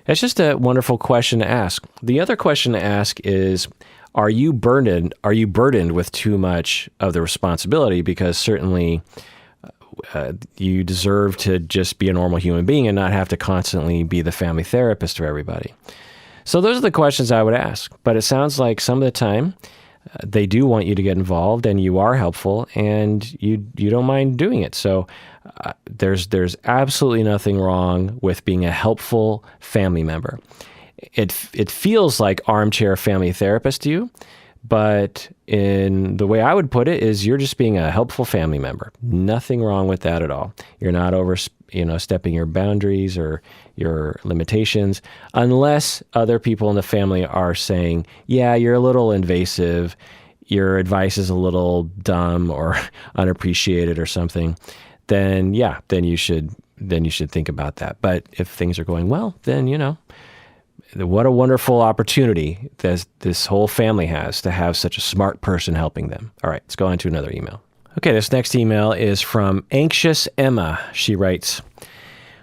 That's just a wonderful question to ask. The other question to ask is, are you burdened with too much of the responsibility? Because certainly you deserve to just be a normal human being and not have to constantly be the family therapist for everybody. So those are the questions I would ask. But it sounds like some of the time they do want you to get involved, and you are helpful, and you don't mind doing it. So there's absolutely nothing wrong with being a helpful family member. It feels like armchair family therapist to you, but in the way I would put it is you're just being a helpful family member. Nothing wrong with that at all. You're not stepping your boundaries or your limitations, unless other people in the family are saying, yeah, you're a little invasive, your advice is a little dumb or unappreciated or something. Then you should think about that. But if things are going well, then what a wonderful opportunity this whole family has to have such a smart person helping them. All right, let's go on to another email. Okay, this next email is from Anxious Emma. She writes,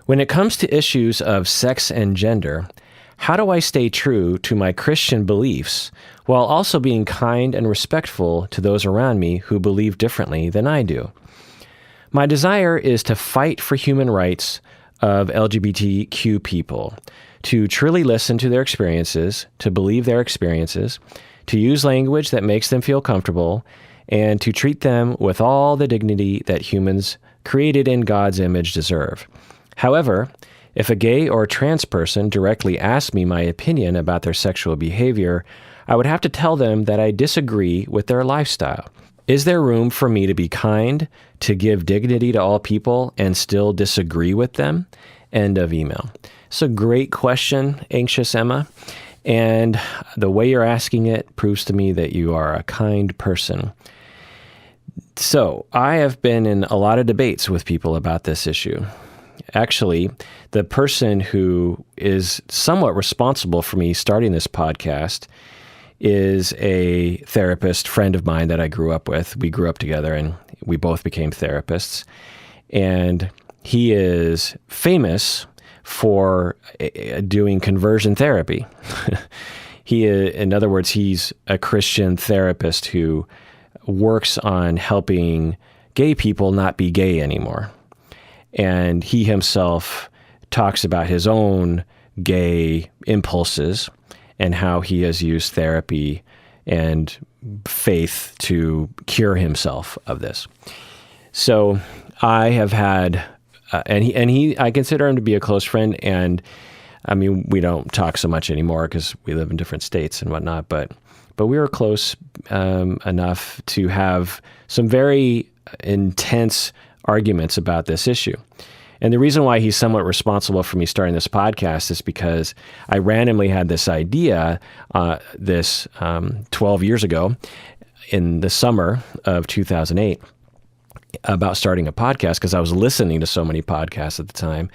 when it comes to issues of sex and gender, how do I stay true to my Christian beliefs while also being kind and respectful to those around me who believe differently than I do? My desire is to fight for human rights of LGBTQ people, to truly listen to their experiences, to believe their experiences, to use language that makes them feel comfortable, and to treat them with all the dignity that humans created in God's image deserve. However, if a gay or trans person directly asked me my opinion about their sexual behavior, I would have to tell them that I disagree with their lifestyle. Is there room for me to be kind, to give dignity to all people, and still disagree with them? End of email. It's a great question, Anxious Emma. And the way you're asking it proves to me that you are a kind person. So I have been in a lot of debates with people about this issue. Actually, the person who is somewhat responsible for me starting this podcast is a therapist friend of mine that I grew up with. We grew up together and we both became therapists. And he is famous for doing conversion therapy. In other words, he's a Christian therapist who works on helping gay people not be gay anymore. And he himself talks about his own gay impulses and how he has used therapy and faith to cure himself of this. So I have had, I consider him to be a close friend. And I mean, we don't talk so much anymore because we live in different states and whatnot, but we were close enough to have some very intense arguments about this issue. And the reason why he's somewhat responsible for me starting this podcast is because I randomly had this idea 12 years ago in the summer of 2008 about starting a podcast because I was listening to so many podcasts at the time.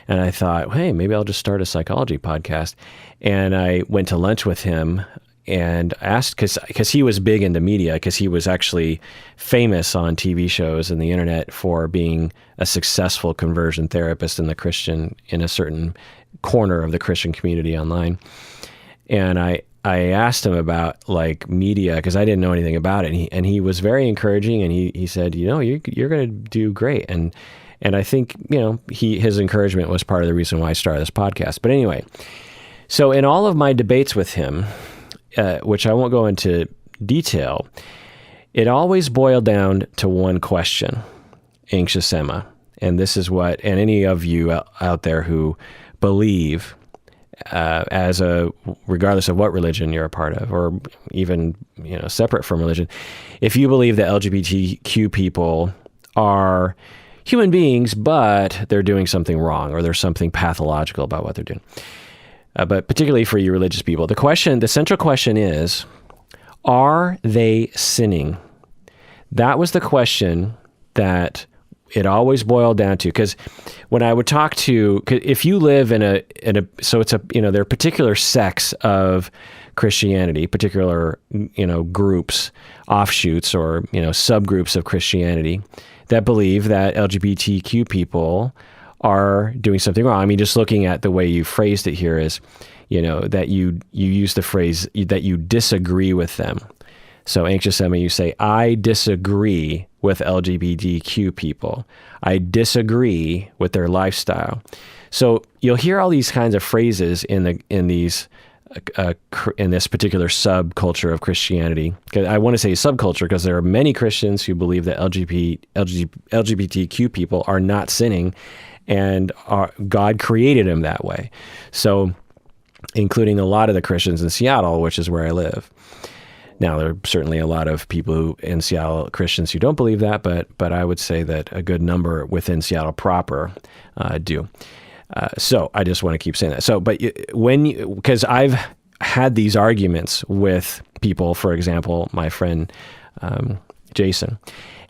And I thought, hey, maybe I'll just start a psychology podcast. And I went to lunch with him and asked, because he was big into media, because he was actually famous on TV shows and the internet for being a successful conversion therapist in a certain corner of the Christian community online. And I asked him about like media because I didn't know anything about it. And he was very encouraging, and he said, you're going to do great. And I think, his encouragement was part of the reason why I started this podcast. But anyway, so in all of my debates with him, which I won't go into detail, it always boiled down to one question, Anxious Emma. And this is and any of you out there who believe, regardless of what religion you're a part of, or even, separate from religion, if you believe that LGBTQ people are human beings, but they're doing something wrong, or there's something pathological about what they're doing. But particularly for you religious people, the central question is, are they sinning? That was the question that it always boiled down to. Because when I would talk to, if you live there are particular sects of Christianity, particular, groups, offshoots, or, subgroups of Christianity that believe that LGBTQ people are doing something wrong. I mean, just looking at the way you phrased it here is, that you use the phrase that you disagree with them. So Anxious Emma, you say, I disagree with LGBTQ people. I disagree with their lifestyle. So you'll hear all these kinds of phrases in this particular subculture of Christianity. I want to say subculture because there are many Christians who believe that LGBTQ people are not sinning, and God created them that way. So, including a lot of the Christians in Seattle, which is where I live. Now, there are certainly a lot of people in Seattle, Christians, who don't believe that, but I would say that a good number within Seattle proper do. So I just want to keep saying that. So, but because I've had these arguments with people, for example, my friend Jason,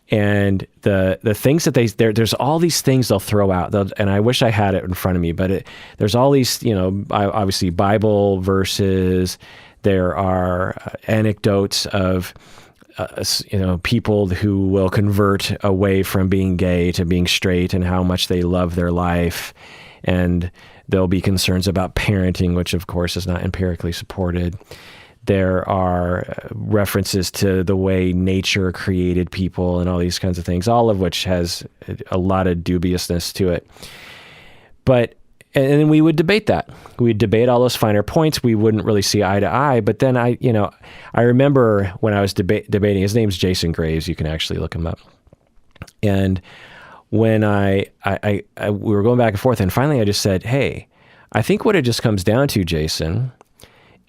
and the things that there's all these things they'll throw out, and I wish I had it in front of me, but there's all these, obviously Bible verses. There are anecdotes of people who will convert away from being gay to being straight and how much they love their life. And there'll be concerns about parenting, which of course is not empirically supported. There are references to the way nature created people and all these kinds of things, all of which has a lot of dubiousness to it. And we would debate that. We'd debate all those finer points. We wouldn't really see eye to eye. But then I remember when I was debating, his name's Jason Graves. You can actually look him up. And when we were going back and forth, and finally I just said, hey, I think what it just comes down to, Jason,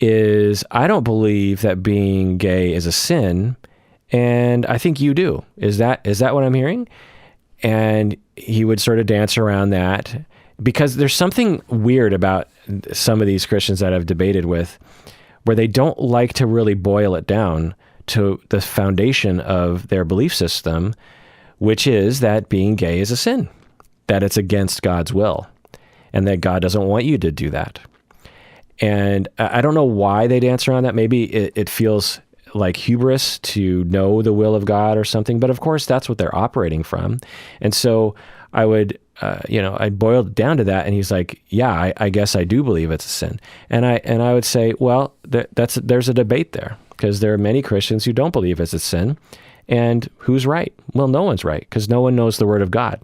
is I don't believe that being gay is a sin, and I think you do. Is that what I'm hearing? And he would sort of dance around that, because there's something weird about some of these Christians that I've debated with, where they don't like to really boil it down to the foundation of their belief system, which is that being gay is a sin, that it's against God's will, and that God doesn't want you to do that. And I don't know why they dance around that. Maybe it feels like hubris to know the will of God or something, but of course that's what they're operating from. And so I would, I boiled it down to that, and he's like, yeah, I guess I do believe it's a sin. And I would say, well, there's a debate there, because there are many Christians who don't believe it's a sin. And who's right? Well, no one's right, because no one knows the Word of God.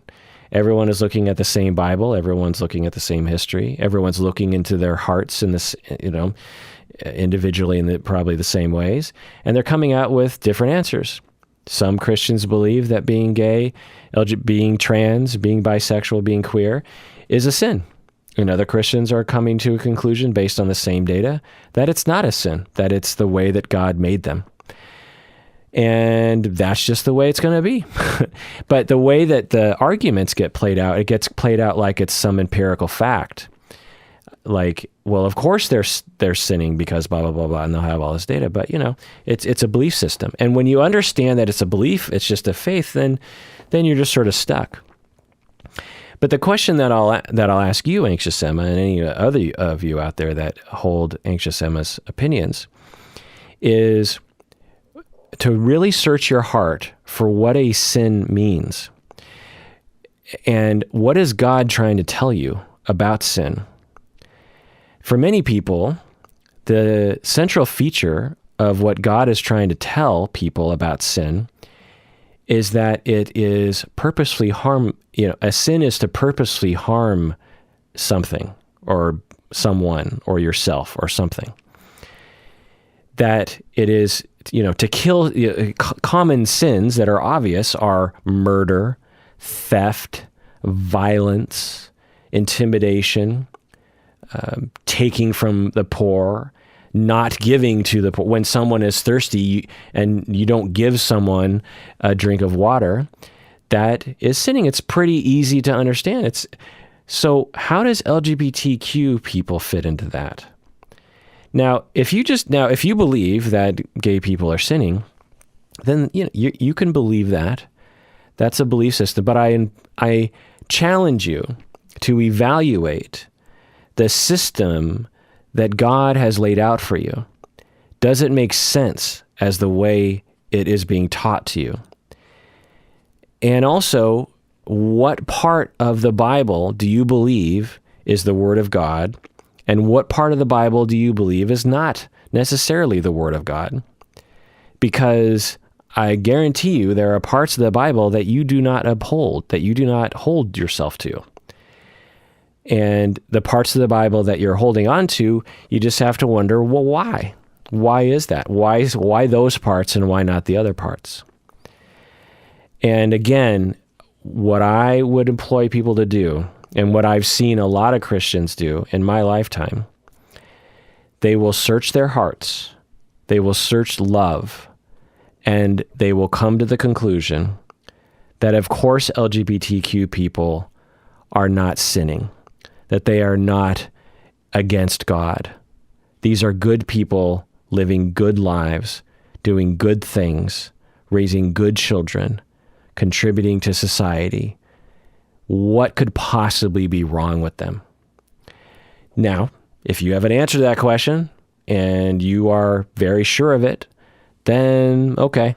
Everyone is looking at the same Bible. Everyone's looking at the same history. Everyone's looking into their hearts in this, individually in probably the same ways. And they're coming out with different answers. Some Christians believe that being gay, being trans, being bisexual, being queer is a sin. And other Christians are coming to a conclusion based on the same data that it's not a sin, that it's the way that God made them. And that's just the way it's going to be. But the way that the arguments get played out, it gets played out like it's some empirical fact. Like, well, of course they're sinning because blah, blah, blah, blah, and they'll have all this data. But, it's a belief system. And when you understand that it's a belief, it's just a faith, then you're just sort of stuck. But the question that I'll ask you, Anxious Emma, and any other of you out there that hold Anxious Emma's opinions, is to really search your heart for what a sin means. And what is God trying to tell you about sin? For many people, the central feature of what God is trying to tell people about sin is that it is purposely a sin is to purposely harm something or someone or yourself or something. That it is, to kill. Common sins that are obvious are murder, theft, violence, intimidation, taking from the poor, not giving to the poor. When someone is thirsty and you don't give someone a drink of water, that is sinning. It's pretty easy to understand. So how does LGBTQ people fit into that? Now, if you believe that gay people are sinning, then you can believe that. That's a belief system. But I challenge you to evaluate the system that God has laid out for you. Does it make sense as the way it is being taught to you? And also, what part of the Bible do you believe is the Word of God? And what part of the Bible do you believe is not necessarily the Word of God? Because I guarantee you there are parts of the Bible that you do not uphold, that you do not hold yourself to. And the parts of the Bible that you're holding on to, you just have to wonder, well, why? Why is that? Why those parts and why not the other parts? And again, what I would employ people to do, and what I've seen a lot of Christians do in my lifetime, they will search their hearts, they will search love, and they will come to the conclusion that, of course, LGBTQ people are not sinning, that they are not against God. These are good people living good lives, doing good things, raising good children, contributing to society. What could possibly be wrong with them? Now, if you have an answer to that question and you are very sure of it, then okay,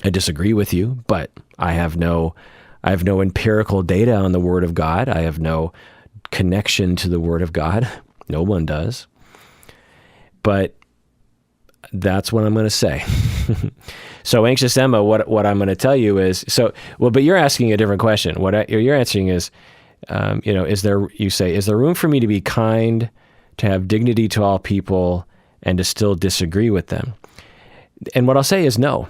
I disagree with you, but I have no empirical data on the Word of God. I have no connection to the Word of God. No one does. But that's what I'm going to say. So, Anxious Emma, what I'm going to tell you is, but you're asking a different question. What you're answering is, is there room for me to be kind, to have dignity to all people, and to still disagree with them? And what I'll say is no.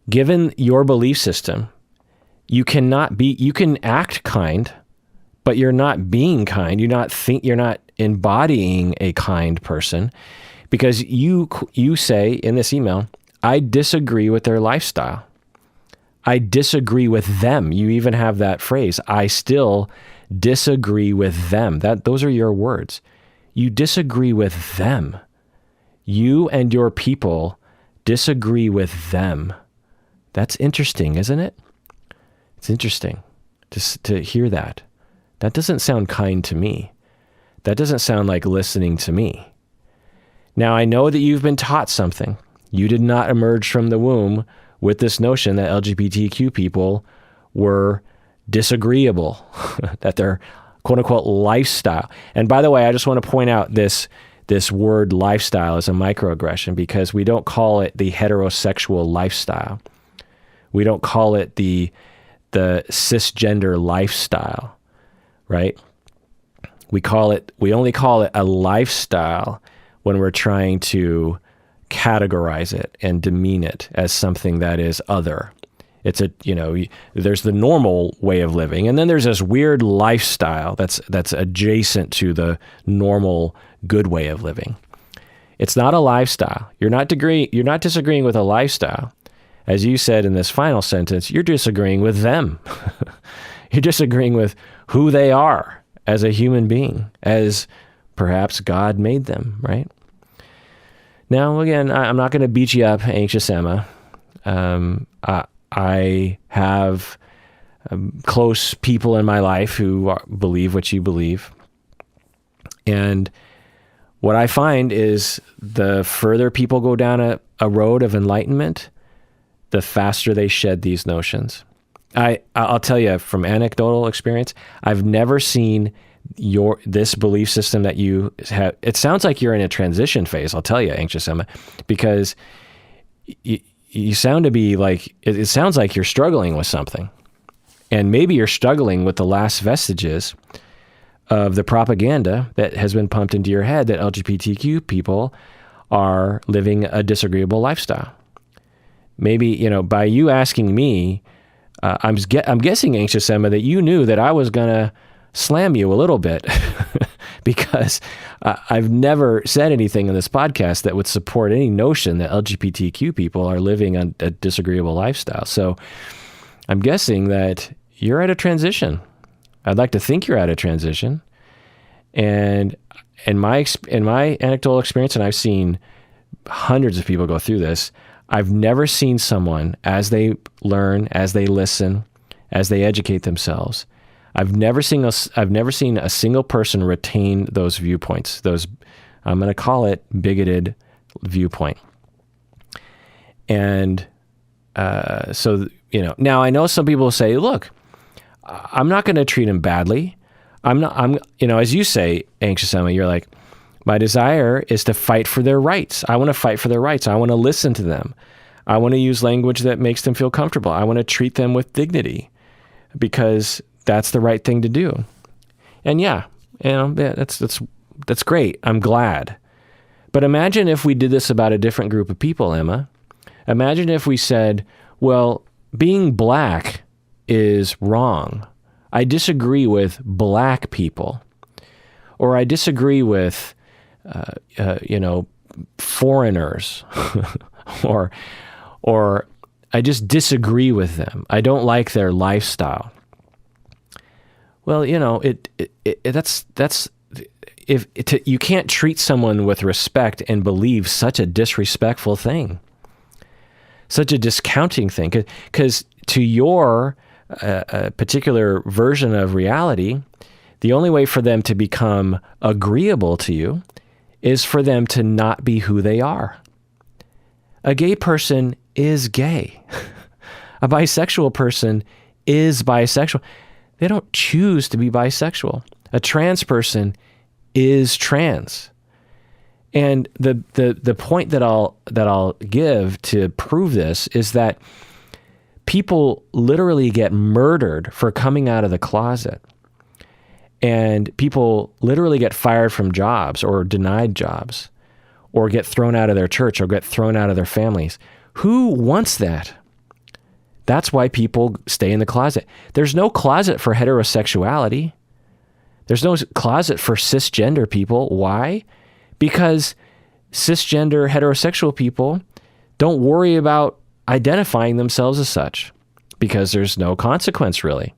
Given your belief system, you can act kind, but you're not being kind. You're not embodying a kind person, because you say in this email, I disagree with their lifestyle. I disagree with them. You even have that phrase, I still disagree with them. Those are your words. You disagree with them. You and your people disagree with them. That's interesting, isn't it? It's interesting to hear that. That doesn't sound kind to me. That doesn't sound like listening to me. Now, I know that you've been taught something. You did not emerge from the womb with this notion that LGBTQ people were disagreeable, that their quote unquote lifestyle. And by the way, I just want to point out this word lifestyle is a microaggression, because we don't call it the heterosexual lifestyle. We don't call it the cisgender lifestyle, right? We only call it a lifestyle when we're trying to categorize it and demean it as something that is other. It's there's the normal way of living, and then there's this weird lifestyle that's adjacent to the normal good way of living. It's not a lifestyle. You're not disagreeing with a lifestyle. As you said in this final sentence, you're disagreeing with them. You're disagreeing with who they are as a human being, as perhaps God made them, right? Now, again, I'm not going to beat you up, Anxious Emma. I have close people in my life who believe what you believe. And what I find is the further people go down a road of enlightenment, the faster they shed these notions. I'll tell you from anecdotal experience, I've never seen this belief system that you have. It sounds like you're in a transition phase, I'll tell you, Anxious Emma, because you sound to be like, it sounds like you're struggling with something. And maybe you're struggling with the last vestiges of the propaganda that has been pumped into your head that LGBTQ people are living a disagreeable lifestyle. Maybe, by you asking me, I'm guessing, Anxious Emma, that you knew that I was going to slam you a little bit because I've never said anything in this podcast that would support any notion that LGBTQ people are living a disagreeable lifestyle. So I'm guessing that you're at a transition. I'd like to think you're at a transition. And in my anecdotal experience, and I've seen hundreds of people go through this, I've never seen someone, as they learn, as they listen, as they educate themselves, I've never seen a single person retain those viewpoints. Those, I'm going to call it bigoted viewpoint. And so now I know some people will say, look, I'm not going to treat him badly. As you say, Anxious Emma, you're like, my desire is to fight for their rights. I want to fight for their rights. I want to listen to them. I want to use language that makes them feel comfortable. I want to treat them with dignity because that's the right thing to do. And that's great. I'm glad. But imagine if we did this about a different group of people, Emma. Imagine if we said, well, being black is wrong. I disagree with black people. Or I disagree with, foreigners. or I just disagree with them. I don't like their lifestyle. Well, you can't treat someone with respect and believe such a disrespectful thing, such a discounting thing, because to your particular version of reality, the only way for them to become agreeable to you is for them to not be who they are. A gay person is gay. A bisexual person is bisexual. They don't choose to be bisexual. A trans person is trans. And the point that I'll give to prove this is that people literally get murdered for coming out of the closet. And people literally get fired from jobs or denied jobs or get thrown out of their church or get thrown out of their families. Who wants that? That's why people stay in the closet. There's no closet for heterosexuality. There's no closet for cisgender people. Why? Because cisgender heterosexual people don't worry about identifying themselves as such because there's no consequence really.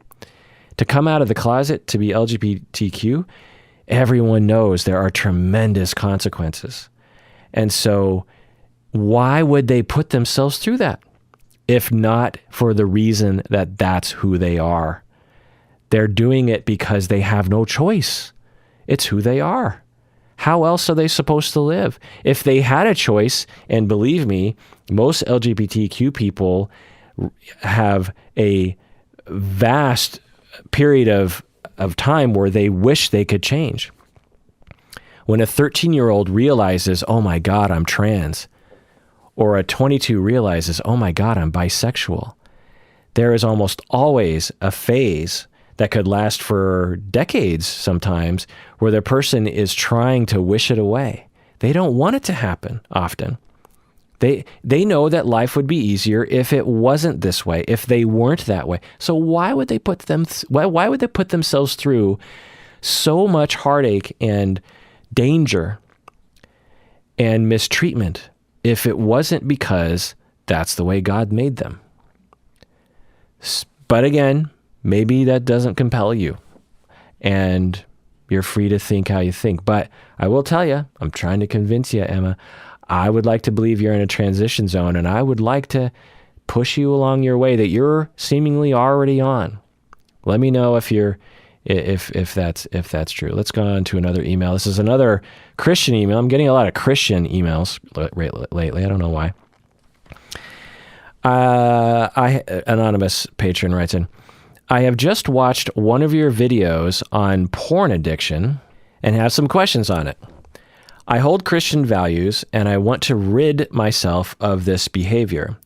To come out of the closet, to be LGBTQ, everyone knows there are tremendous consequences. And so why would they put themselves through that if not for the reason that that's who they are? They're doing it because they have no choice. It's who they are. How else are they supposed to live? If they had a choice, and believe me, most LGBTQ people have a vast period of time where they wish they could change. When a 13-year-old realizes, oh my God, I'm trans, or a 22 realizes, oh my God, I'm bisexual, there is almost always a phase that could last for decades sometimes where the person is trying to wish it away. They don't want it to happen often. They know that life would be easier if it wasn't this way, if they weren't that way. So why would they put themselves through so much heartache and danger and mistreatment if it wasn't because that's the way God made them? But again, maybe that doesn't compel you, and you're free to think how you think. But I will tell you, I'm trying to convince you, Emma, I would like to believe you're in a transition zone, and I would like to push you along your way that you're seemingly already on. Let me know if that's true. Let's go on to another email. This is another Christian email. I'm getting a lot of Christian emails lately. I don't know why. Anonymous patron writes in, I have just watched one of your videos on porn addiction and have some questions on it. I hold Christian values and I want to rid myself of this behavior.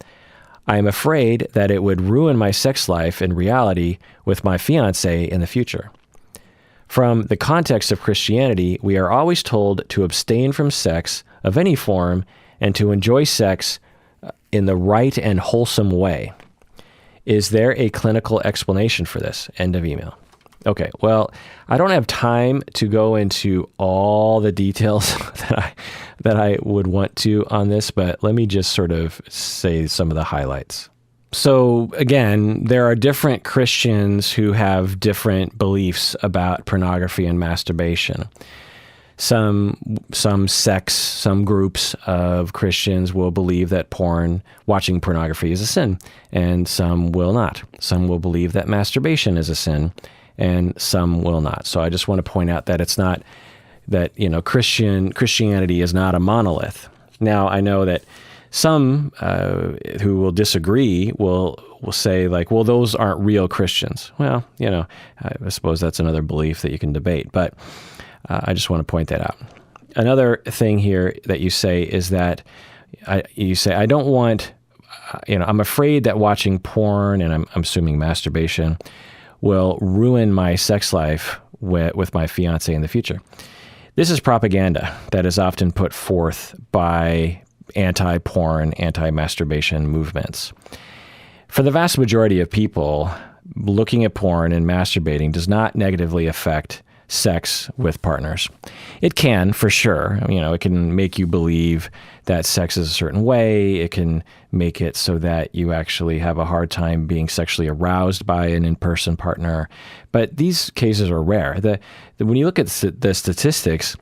I am afraid that it would ruin my sex life in reality with my fiancé in the future. From the context of Christianity, we are always told to abstain from sex of any form and to enjoy sex in the right and wholesome way. Is there a clinical explanation for this? End of email. Okay, well, I don't have time to go into all the details that I would want to on this, but let me just sort of say some of the highlights. So again, there are different Christians who have different beliefs about pornography and masturbation. Some sects, some groups of Christians will believe that watching pornography is a sin, and some will not. Some will believe that masturbation is a sin, and some will not. So I just want to point out that it's not that, Christianity is not a monolith. Now, I know that some who will disagree will say like, well, those aren't real Christians. Well, I suppose that's another belief that you can debate, but I just want to point that out. Another thing here that you say is that I don't want, I'm afraid that watching porn, and I'm assuming masturbation, will ruin my sex life with my fiancé in the future. This is propaganda that is often put forth by anti-porn, anti-masturbation movements. For the vast majority of people, looking at porn and masturbating does not negatively affect sex with partners. It can, for sure. It can make you believe that sex is a certain way. It can make it so that you actually have a hard time being sexually aroused by an in-person partner. But these cases are rare. When you look at the statistics,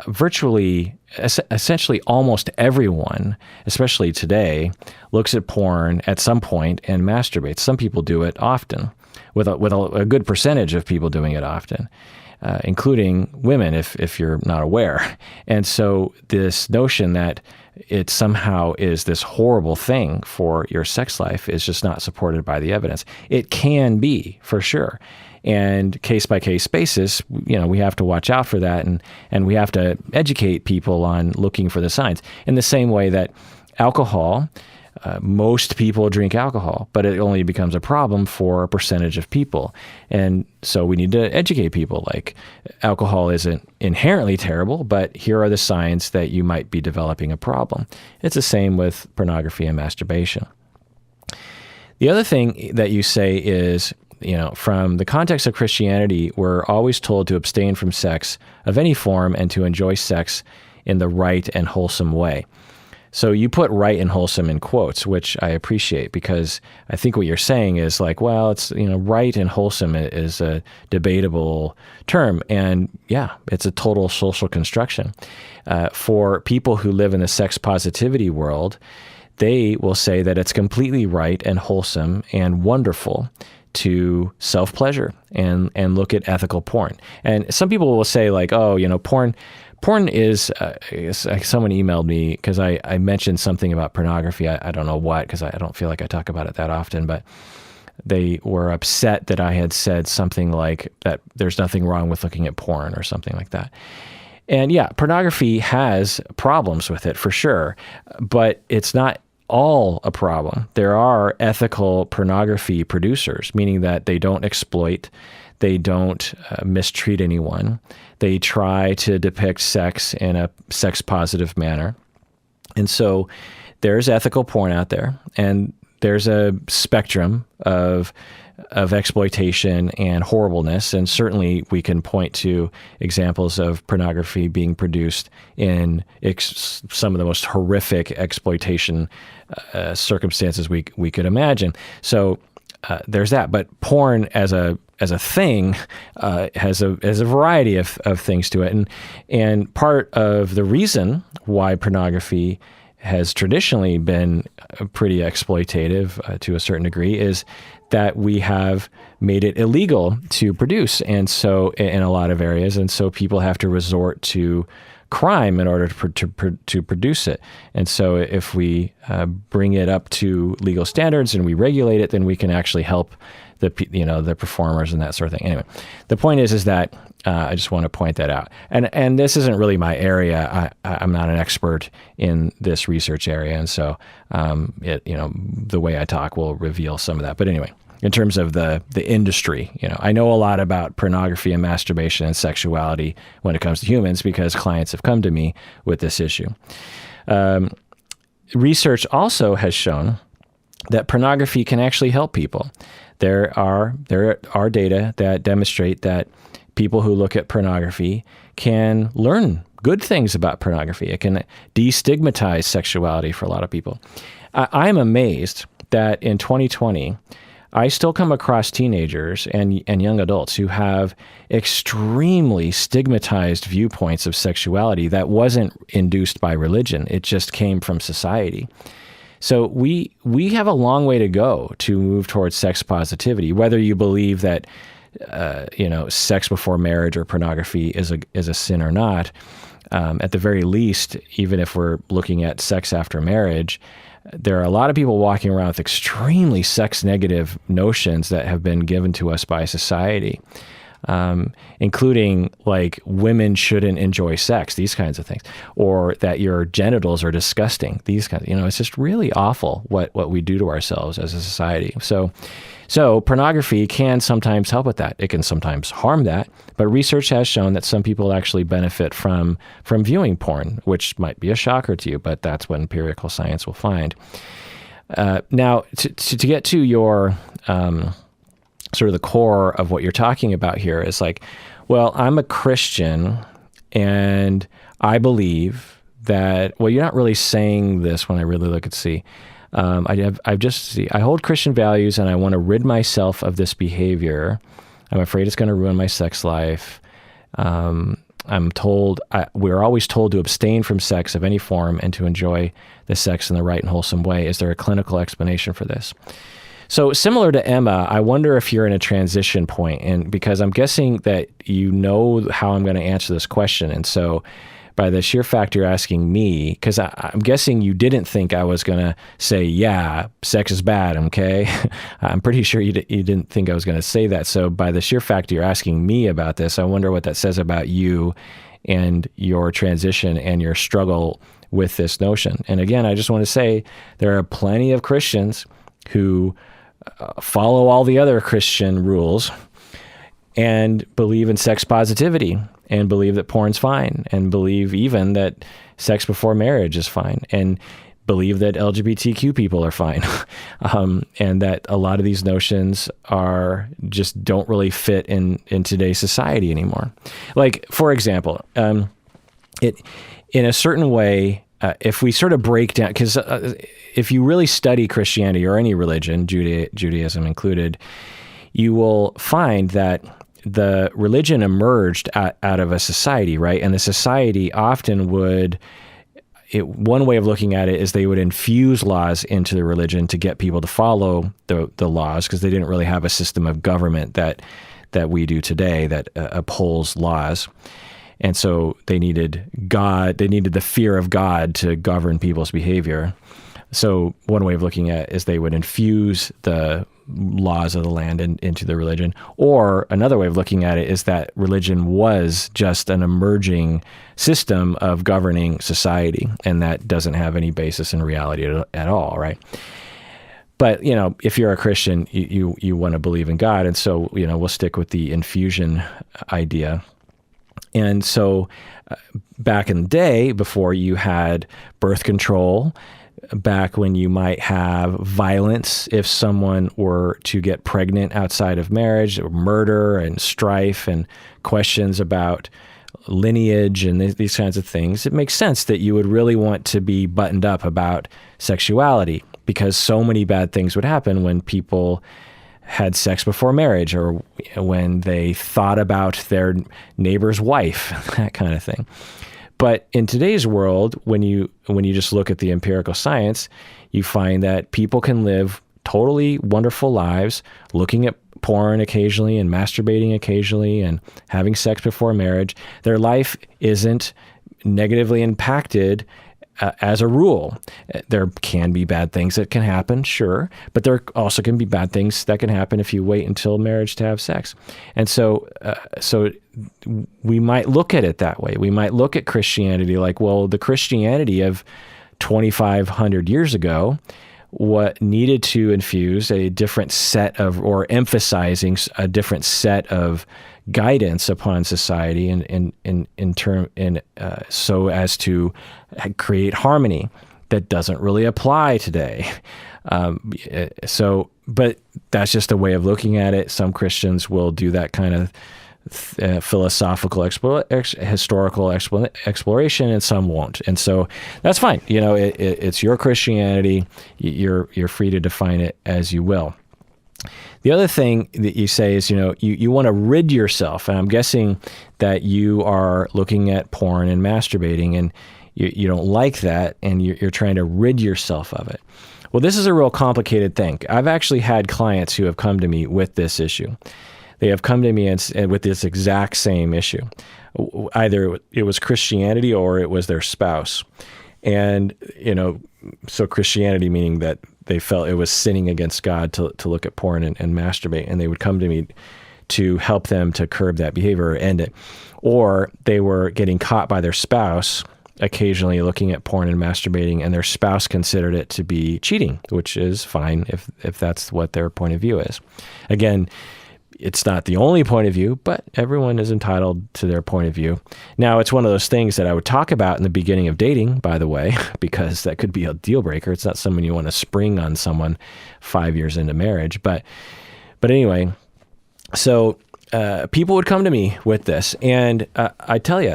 essentially almost everyone, especially today, looks at porn at some point and masturbates. Some people do it often, with a good percentage of people doing it often. including women, if you're not aware. And so this notion that it somehow is this horrible thing for your sex life is just not supported by the evidence. It can be, for sure. And case-by-case basis, we have to watch out for that, and we have to educate people on looking for the signs. In the same way that alcohol, most people drink alcohol, but it only becomes a problem for a percentage of people. And so we need to educate people, like alcohol isn't inherently terrible, but here are the signs that you might be developing a problem. It's the same with pornography and masturbation. The other thing that you say is, from the context of Christianity, we're always told to abstain from sex of any form and to enjoy sex in the right and wholesome way. So you put right and wholesome in quotes, which I appreciate, because I think what you're saying is like, well, it's, right and wholesome is a debatable term. And yeah, it's a total social construction. For people who live in the sex positivity world, they will say that it's completely right and wholesome and wonderful to self-pleasure and look at ethical porn. And some people will say like, oh, porn is, someone emailed me because I mentioned something about pornography. I don't know what, because I don't feel like I talk about it that often, but they were upset that I had said something like that there's nothing wrong with looking at porn or something like that. And yeah, pornography has problems with it for sure, but it's not all a problem. There are ethical pornography producers, meaning that they don't exploit, they don't mistreat anyone. They try to depict sex in a sex-positive manner. And so there's ethical porn out there, and there's a spectrum of exploitation and horribleness. And certainly we can point to examples of pornography being produced in some of the most horrific exploitation circumstances we could imagine. So there's that. But porn as a thing has a variety of things to it. And part of the reason why pornography has traditionally been pretty exploitative to a certain degree is that we have made it illegal to produce, and so in a lot of areas, and so people have to resort to crime in order to produce it. And so if we bring it up to legal standards and we regulate it, then we can actually help the performers and that sort of thing. Anyway, the point is that I just want to point that out. And this isn't really my area. I'm not an expert in this research area, and so the way I talk will reveal some of that. But anyway, in terms of the industry, I know a lot about pornography and masturbation and sexuality when it comes to humans because clients have come to me with this issue. Research also has shown that pornography can actually help people. There are data that demonstrate that people who look at pornography can learn good things about pornography. It can destigmatize sexuality for a lot of people. I'm amazed that in 2020, I still come across teenagers and young adults who have extremely stigmatized viewpoints of sexuality that wasn't induced by religion. It just came from society. So we have a long way to go to move towards sex positivity, whether you believe that sex before marriage or pornography is a sin or not. At the very least, even if we're looking at sex after marriage, there are a lot of people walking around with extremely sex-negative notions that have been given to us by society, including like women shouldn't enjoy sex, these kinds of things, or that your genitals are disgusting, these kinds. It's just really awful what we do to ourselves as a society. So pornography can sometimes help with that. It can sometimes harm that. But research has shown that some people actually benefit from viewing porn, which might be a shocker to you, but that's what empirical science will find. Now, to get to your sort of the core of what you're talking about here is like, well, I'm a Christian and I believe that, well, you're not really saying this when I really look at C. I hold Christian values and I want to rid myself of this behavior. I'm afraid it's going to ruin my sex life. We're always told to abstain from sex of any form and to enjoy the sex in the right and wholesome way. Is there a clinical explanation for this? So similar to Emma, I wonder if you're in a transition point, and because I'm guessing that you know how I'm going to answer this question. And so by the sheer fact you're asking me, because I'm guessing you didn't think I was going to say, yeah, sex is bad, okay? I'm pretty sure you didn't think I was going to say that. So by the sheer fact you're asking me about this, I wonder what that says about you and your transition and your struggle with this notion. And again, I just want to say there are plenty of Christians who follow all the other Christian rules and believe in sex positivity and believe that porn's fine and believe even that sex before marriage is fine and believe that LGBTQ people are fine. And that a lot of these notions just don't really fit in today's society anymore. Like, for example, in a certain way, if we sort of break down, because if you really study Christianity or any religion, Judaism included, you will find that the religion emerged out of a society, right? And the society often one way of looking at it is they would infuse laws into the religion to get people to follow the laws, because they didn't really have a system of government that we do today that upholds laws. And so they needed the fear of God to govern people's behavior. So one way of looking at it is they would infuse the laws of the land into the religion. Or another way of looking at it is that religion was just an emerging system of governing society, and that doesn't have any basis in reality at all, right? But, if you're a Christian, you want to believe in God. And so, we'll stick with the infusion idea. And so back in the day, before you had birth control, back when you might have violence if someone were to get pregnant outside of marriage, or murder and strife and questions about lineage and these kinds of things, it makes sense that you would really want to be buttoned up about sexuality, because so many bad things would happen when people had sex before marriage, or when they thought about their neighbor's wife, that kind of thing. But in today's world, when you just look at the empirical science, you find that people can live totally wonderful lives, looking at porn occasionally and masturbating occasionally and having sex before marriage. Their life isn't negatively impacted as a rule. There can be bad things that can happen, sure, but there also can be bad things that can happen if you wait until marriage to have sex. And so we might look at it that way. We might look at Christianity like, well, the Christianity of 2,500 years ago, what needed to infuse a different set of, or emphasizing a different set of guidance upon society so as to create harmony that doesn't really apply today. But that's just a way of looking at it. Some Christians will do that kind of philosophical historical exploration, and some won't. And so that's fine. It's your Christianity. You're free to define it as you will. The other thing that you say is, you want to rid yourself, and I'm guessing that you are looking at porn and masturbating, and you don't like that, and you're trying to rid yourself of it. Well, this is a real complicated thing. I've actually had clients who have come to me with this issue. They have come to me and with this exact same issue. Either it was Christianity or it was their spouse. And, so Christianity meaning that they felt it was sinning against God to look at porn and masturbate, and they would come to me to help them to curb that behavior or end it. Or they were getting caught by their spouse occasionally looking at porn and masturbating, and their spouse considered it to be cheating, which is fine if that's what their point of view is. Again, it's not the only point of view, but everyone is entitled to their point of view. Now, it's one of those things that I would talk about in the beginning of dating, by the way, because that could be a deal breaker. It's not someone you want to spring on someone 5 years into marriage. But anyway, so people would come to me with this, and I tell you,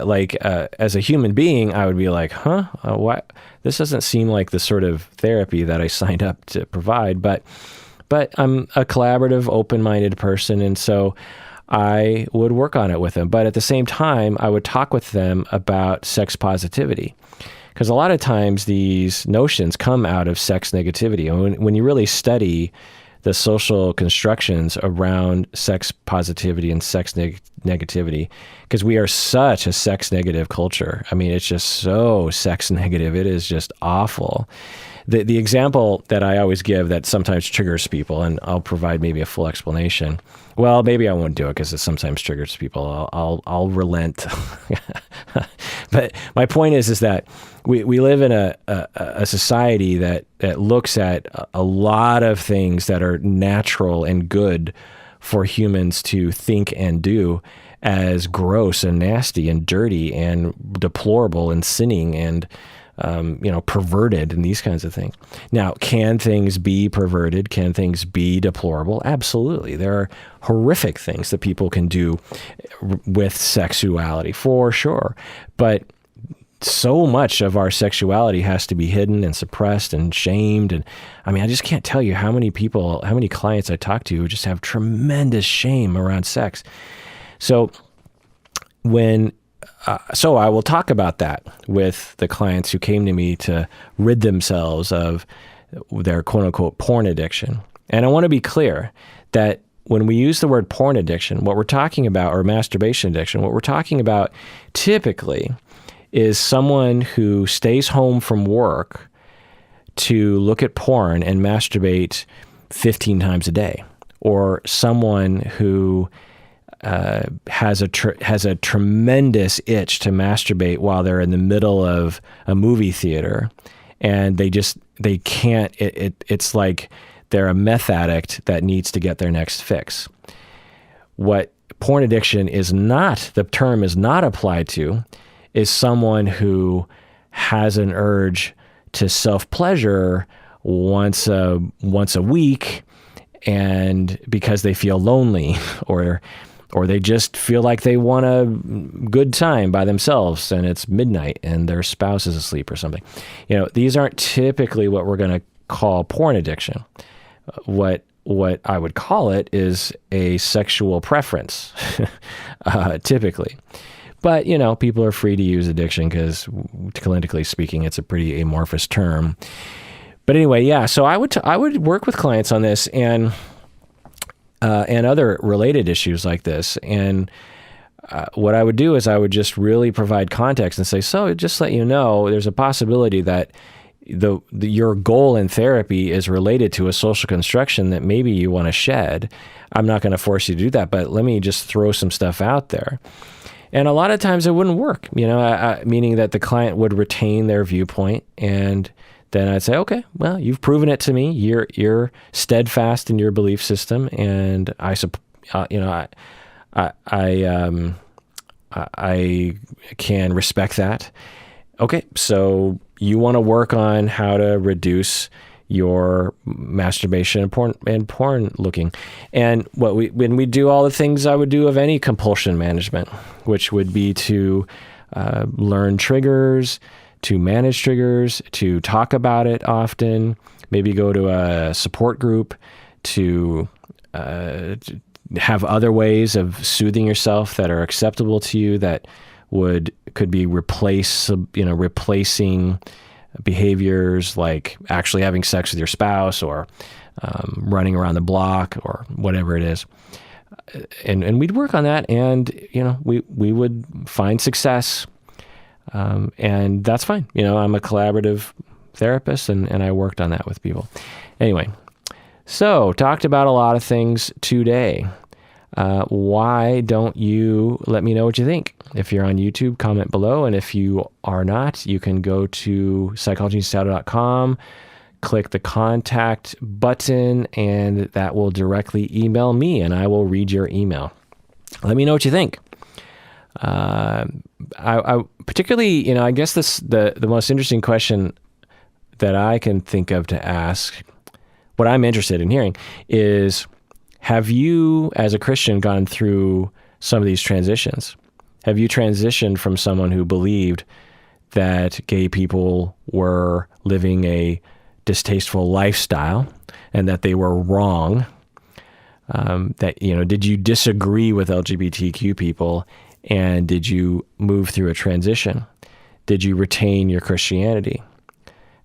as a human being, I would be like, what? This doesn't seem like the sort of therapy that I signed up to provide, but I'm a collaborative, open-minded person, and so I would work on it with them. But at the same time, I would talk with them about sex positivity, because a lot of times these notions come out of sex negativity. And when you really study the social constructions around sex positivity and sex negativity, because we are such a sex negative culture. I mean, it's just so sex negative. It is just awful. The example that I always give that sometimes triggers people, and I'll provide maybe a full explanation. Well, maybe I won't do it because it sometimes triggers people. I'll relent. But my point is that we live in a society that looks at a lot of things that are natural and good for humans to think and do as gross and nasty and dirty and deplorable and sinning and perverted and these kinds of things. Now, can things be perverted? Can things be deplorable? Absolutely. There are horrific things that people can do with sexuality, for sure. But so much of our sexuality has to be hidden and suppressed and shamed. And I mean, I just can't tell you how many clients I talk to who just have tremendous shame around sex. So I will talk about that with the clients who came to me to rid themselves of their quote unquote porn addiction. And I want to be clear that when we use the word porn addiction, what we're talking about, or masturbation addiction, what we're talking about typically is someone who stays home from work to look at porn and masturbate 15 times a day, or someone who has a tremendous itch to masturbate while they're in the middle of a movie theater, and they can't. It's like they're a meth addict that needs to get their next fix. What porn addiction is not, the term is not applied to, is someone who has an urge to self-pleasure once a week, and because they feel lonely, or they just feel like they want a good time by themselves and it's midnight and their spouse is asleep or something. These aren't typically what we're going to call porn addiction. What I would call it is a sexual preference, typically. But, people are free to use addiction because, clinically speaking, it's a pretty amorphous term. But anyway, yeah, so I would work with clients on this and other related issues like this. And what I would do is I would just really provide context and say, so just let you know, there's a possibility that your goal in therapy is related to a social construction that maybe you want to shed. I'm not going to force you to do that, but let me just throw some stuff out there. And a lot of times it wouldn't work, meaning that the client would retain their viewpoint, and then I'd say, okay, well, you've proven it to me. You're steadfast in your belief system, and I can respect that. Okay, so you want to work on how to reduce your masturbation and porn looking. And when we do all the things I would do of any compulsion management, which would be to learn triggers, to manage triggers, to talk about it often, maybe go to a support group, to have other ways of soothing yourself that are acceptable to you that could be replacing behaviors like actually having sex with your spouse or running around the block or whatever it is. And we'd work on that, and we would find success. And that's fine. I'm a collaborative therapist, and I worked on that with people. Anyway, so talked about a lot of things today. Why don't you let me know what you think? If you're on YouTube, comment below. And if you are not, you can go to psychologyinsider.com, click the contact button, and that will directly email me, and I will read your email. Let me know what you think. I particularly, I guess the most interesting question that I can think of to ask, what I'm interested in hearing is, have you, as a Christian, gone through some of these transitions? Have you transitioned from someone who believed that gay people were living a distasteful lifestyle and that they were wrong? Did you disagree with LGBTQ people, and did you move through a transition? Did you retain your Christianity?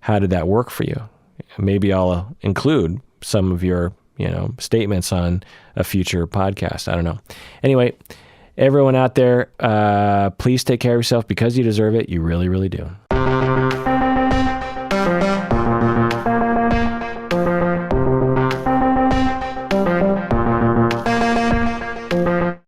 How did that work for you? Maybe I'll include some of your statements on a future podcast. I don't know. Anyway, everyone out there, please take care of yourself because you deserve it. You really, really do.